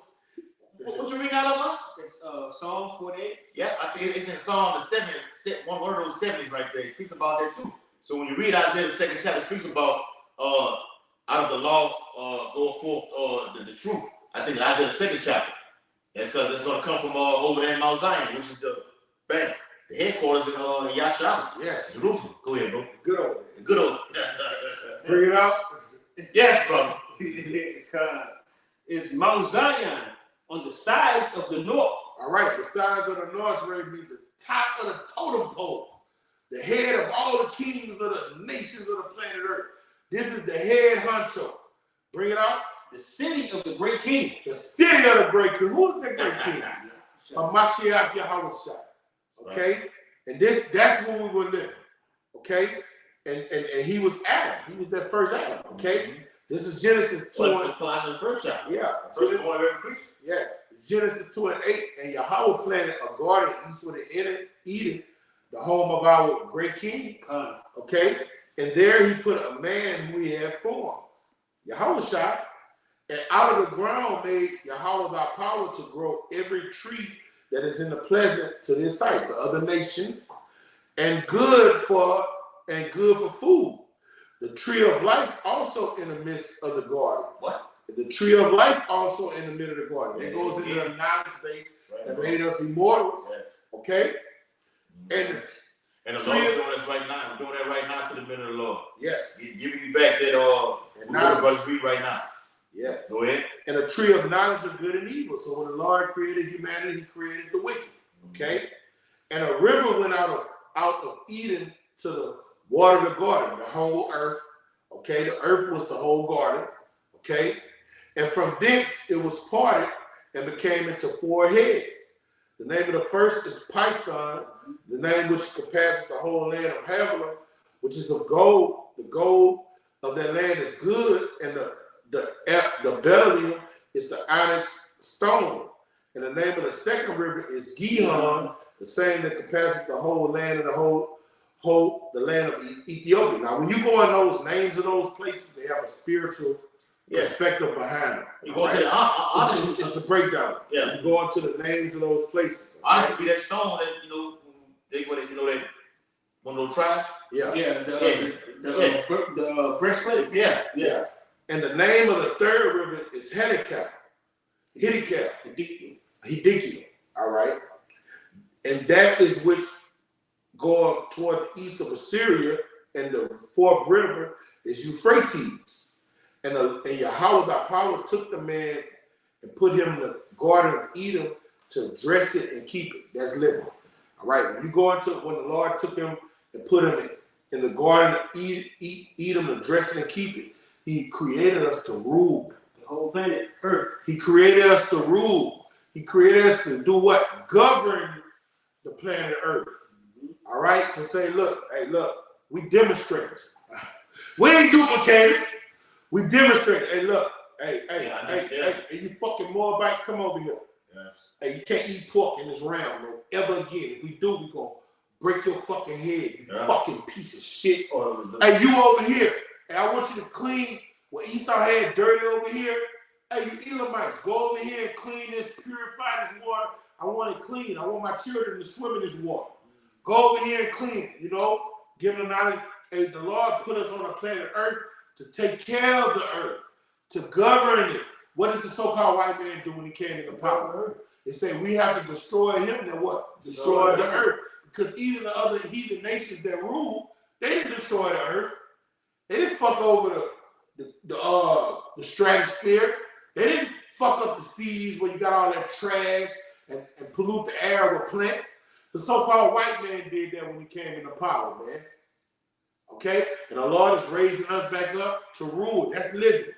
What you read out of? It's Psalm 48. Yeah, I think it's in Psalm the 70, one of those 70s right there. It speaks about that too. So when you read Isaiah the 2nd chapter, it speaks about out of the law go forth the truth. I think Isaiah the 2nd chapter. That's because it's going to come from over there in Mount Zion, which is the headquarters in Yahshua. Yes. Jerusalem. Go ahead, bro. Good old. Bring it out. Yes, brother. It's Mount Zion on the sides of the north. All right, the sides of the north ready to be the top of the totem pole, the head of all the kings of the nations of the planet Earth. This is the head honcho. Bring it out. The city of the great king. The city of the great king. Who is the great king? Hamashiach Yahushua. Okay? Right. And that's when we were living. Okay? And he was Adam. He was that first Adam. Okay? Mm-hmm. This is Genesis 2. Colossians first chapter. Yeah. First born of every creature. Yes. Genesis 2:8. And Yahweh planted a garden eastward in Eden, the home of our great king. Okay? And there he put a man who he had formed. Yahushua. And out of the ground made Yahweh thy power to grow every tree that is in the pleasant to this sight, the other nations, and good for food. The tree of life also in the midst of the garden. What? The tree of life also in the middle of the garden. It goes into the knowledge base that made us immortals. Yes. Okay? And the Lord is doing this right now. We're doing that right now to the middle of the Lord. Yes. Giving you back that brothers read right now. Yes. Go ahead. And a tree of knowledge of good and evil. So when the Lord created humanity, he created the wicked. Okay? And a river went out of Eden to the water the garden, the whole earth. Okay? The earth was the whole garden. Okay? And from thence it was parted and became into four heads. The name of the first is Pison, the name which compasseth the whole land of Havilah, which is of gold. The gold of that land is good, and the bdellium is the onyx stone. And the name of the second river is Gihon, the same that compasseth the whole land of the land of Ethiopia. Now, when you go in those names of those places, they have a spiritual perspective behind them. You go to the it's a breakdown. Yeah. You go into the names of those places. Honestly, that stone that that one of those tribes. Yeah. Yeah. The breastplate. Yeah. And the name of the third river is Hiddekel. All right. And that is which go toward the east of Assyria, and the fourth river is Euphrates. And Yahweh thy power took the man and put him in the garden of Eden to dress it and keep it. That's living. All right. When the Lord took him and put him in the garden of Eden to dress it and keep it, he created us to rule. The whole planet Earth. He created us to rule. He created us to do what? Govern the planet Earth. All right? To say, look, we demonstrators. We ain't duplicators. We demonstrate. Hey, look, hey, you fucking Moabite, come over here. Yes. Hey, you can't eat pork in this realm, no, ever again. If we do, we gonna break your fucking head, you fucking piece of shit. Hey, you over here. Hey, I want you to clean what Esau had dirty over here. Hey, you Elamites, go over here and clean this, purify this water. I want it clean. I want my children to swim in this water. Go over here and clean it, you know? Give them knowledge. Hey, the Lord put us on the planet Earth to take care of the earth, to govern it. What did the so-called white man do when he came into power? They say we have to destroy him, then what? Destroy the earth. Because even the other heathen nations that rule, they didn't destroy the earth. They didn't fuck over the stratosphere. They didn't fuck up the seas where you got all that trash and pollute the air with plants. The so-called white man did that when he came into power, man. Okay? And the Lord is raising us back up to rule. That's living.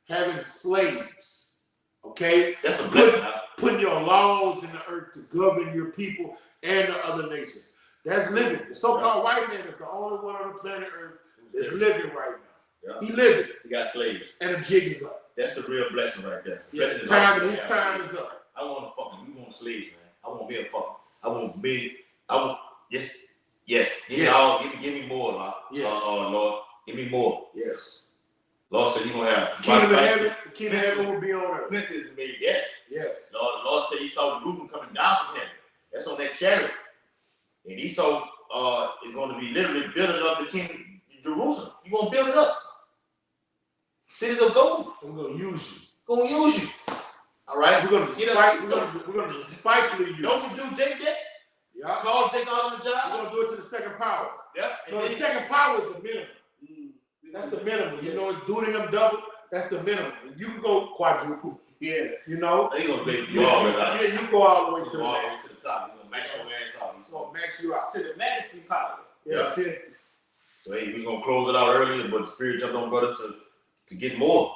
Having slaves. Okay? That's a blessing. Putting your laws in the earth to govern your people and the other nations. That's living. The so-called white man is the only one on the planet Earth that's living right now. Yeah. He living. He got slaves. And the jig is up. That's the real blessing right there. Yeah, his time is up. I want we want slaves, man. I want me a fucking. Yes. Give me more, Lord. Yes. Lord, give me more. Yes. Lord said you gonna have the kingdom of heaven will be on earth. Princes made. Yes. Yes. Lord said he saw the roof coming down from heaven. That's on that chariot. And Esau is going to be literally building up the king Jerusalem. You're going to build it up. Cities of gold. I'm going to use you. Going to use you. All right? We're going to spitefully use you. Don't you do Jake that? Yeah. Call Jake out on the job. We're going to do it to the second power. Yeah. So the second power is the minimum. That's the minimum. You know, it's doing him double. That's the minimum. You can go quadruple. Yeah. You know? He's going to make you all the way out. Yeah, you go all the way to the top. He's going to max your ass out. He's going to max you out. To the majesty power. Yeah. So hey, we're going to close it out earlier, but the Spirit jumped on brothers to get more.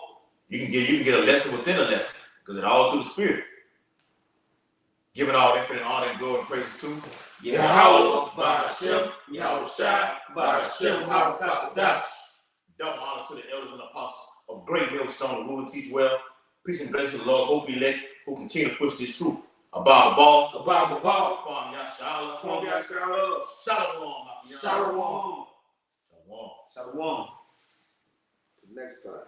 You can get a lesson within a lesson because it's all through the Spirit. Giving all infinite honor and glory and praises to Yahweh, Ba'ashem, Yahweh Shai, Ba'ashem, HaKadosh. Double honor to the elders and apostles of Great Millstone, who will teach well. Peace and blessings to the Lord, hopefully elect, who continue to push this truth. Abba Ball. Kwam Yashala. Kwam Yashala. Shalom. Shalom. Shalom. Till next time.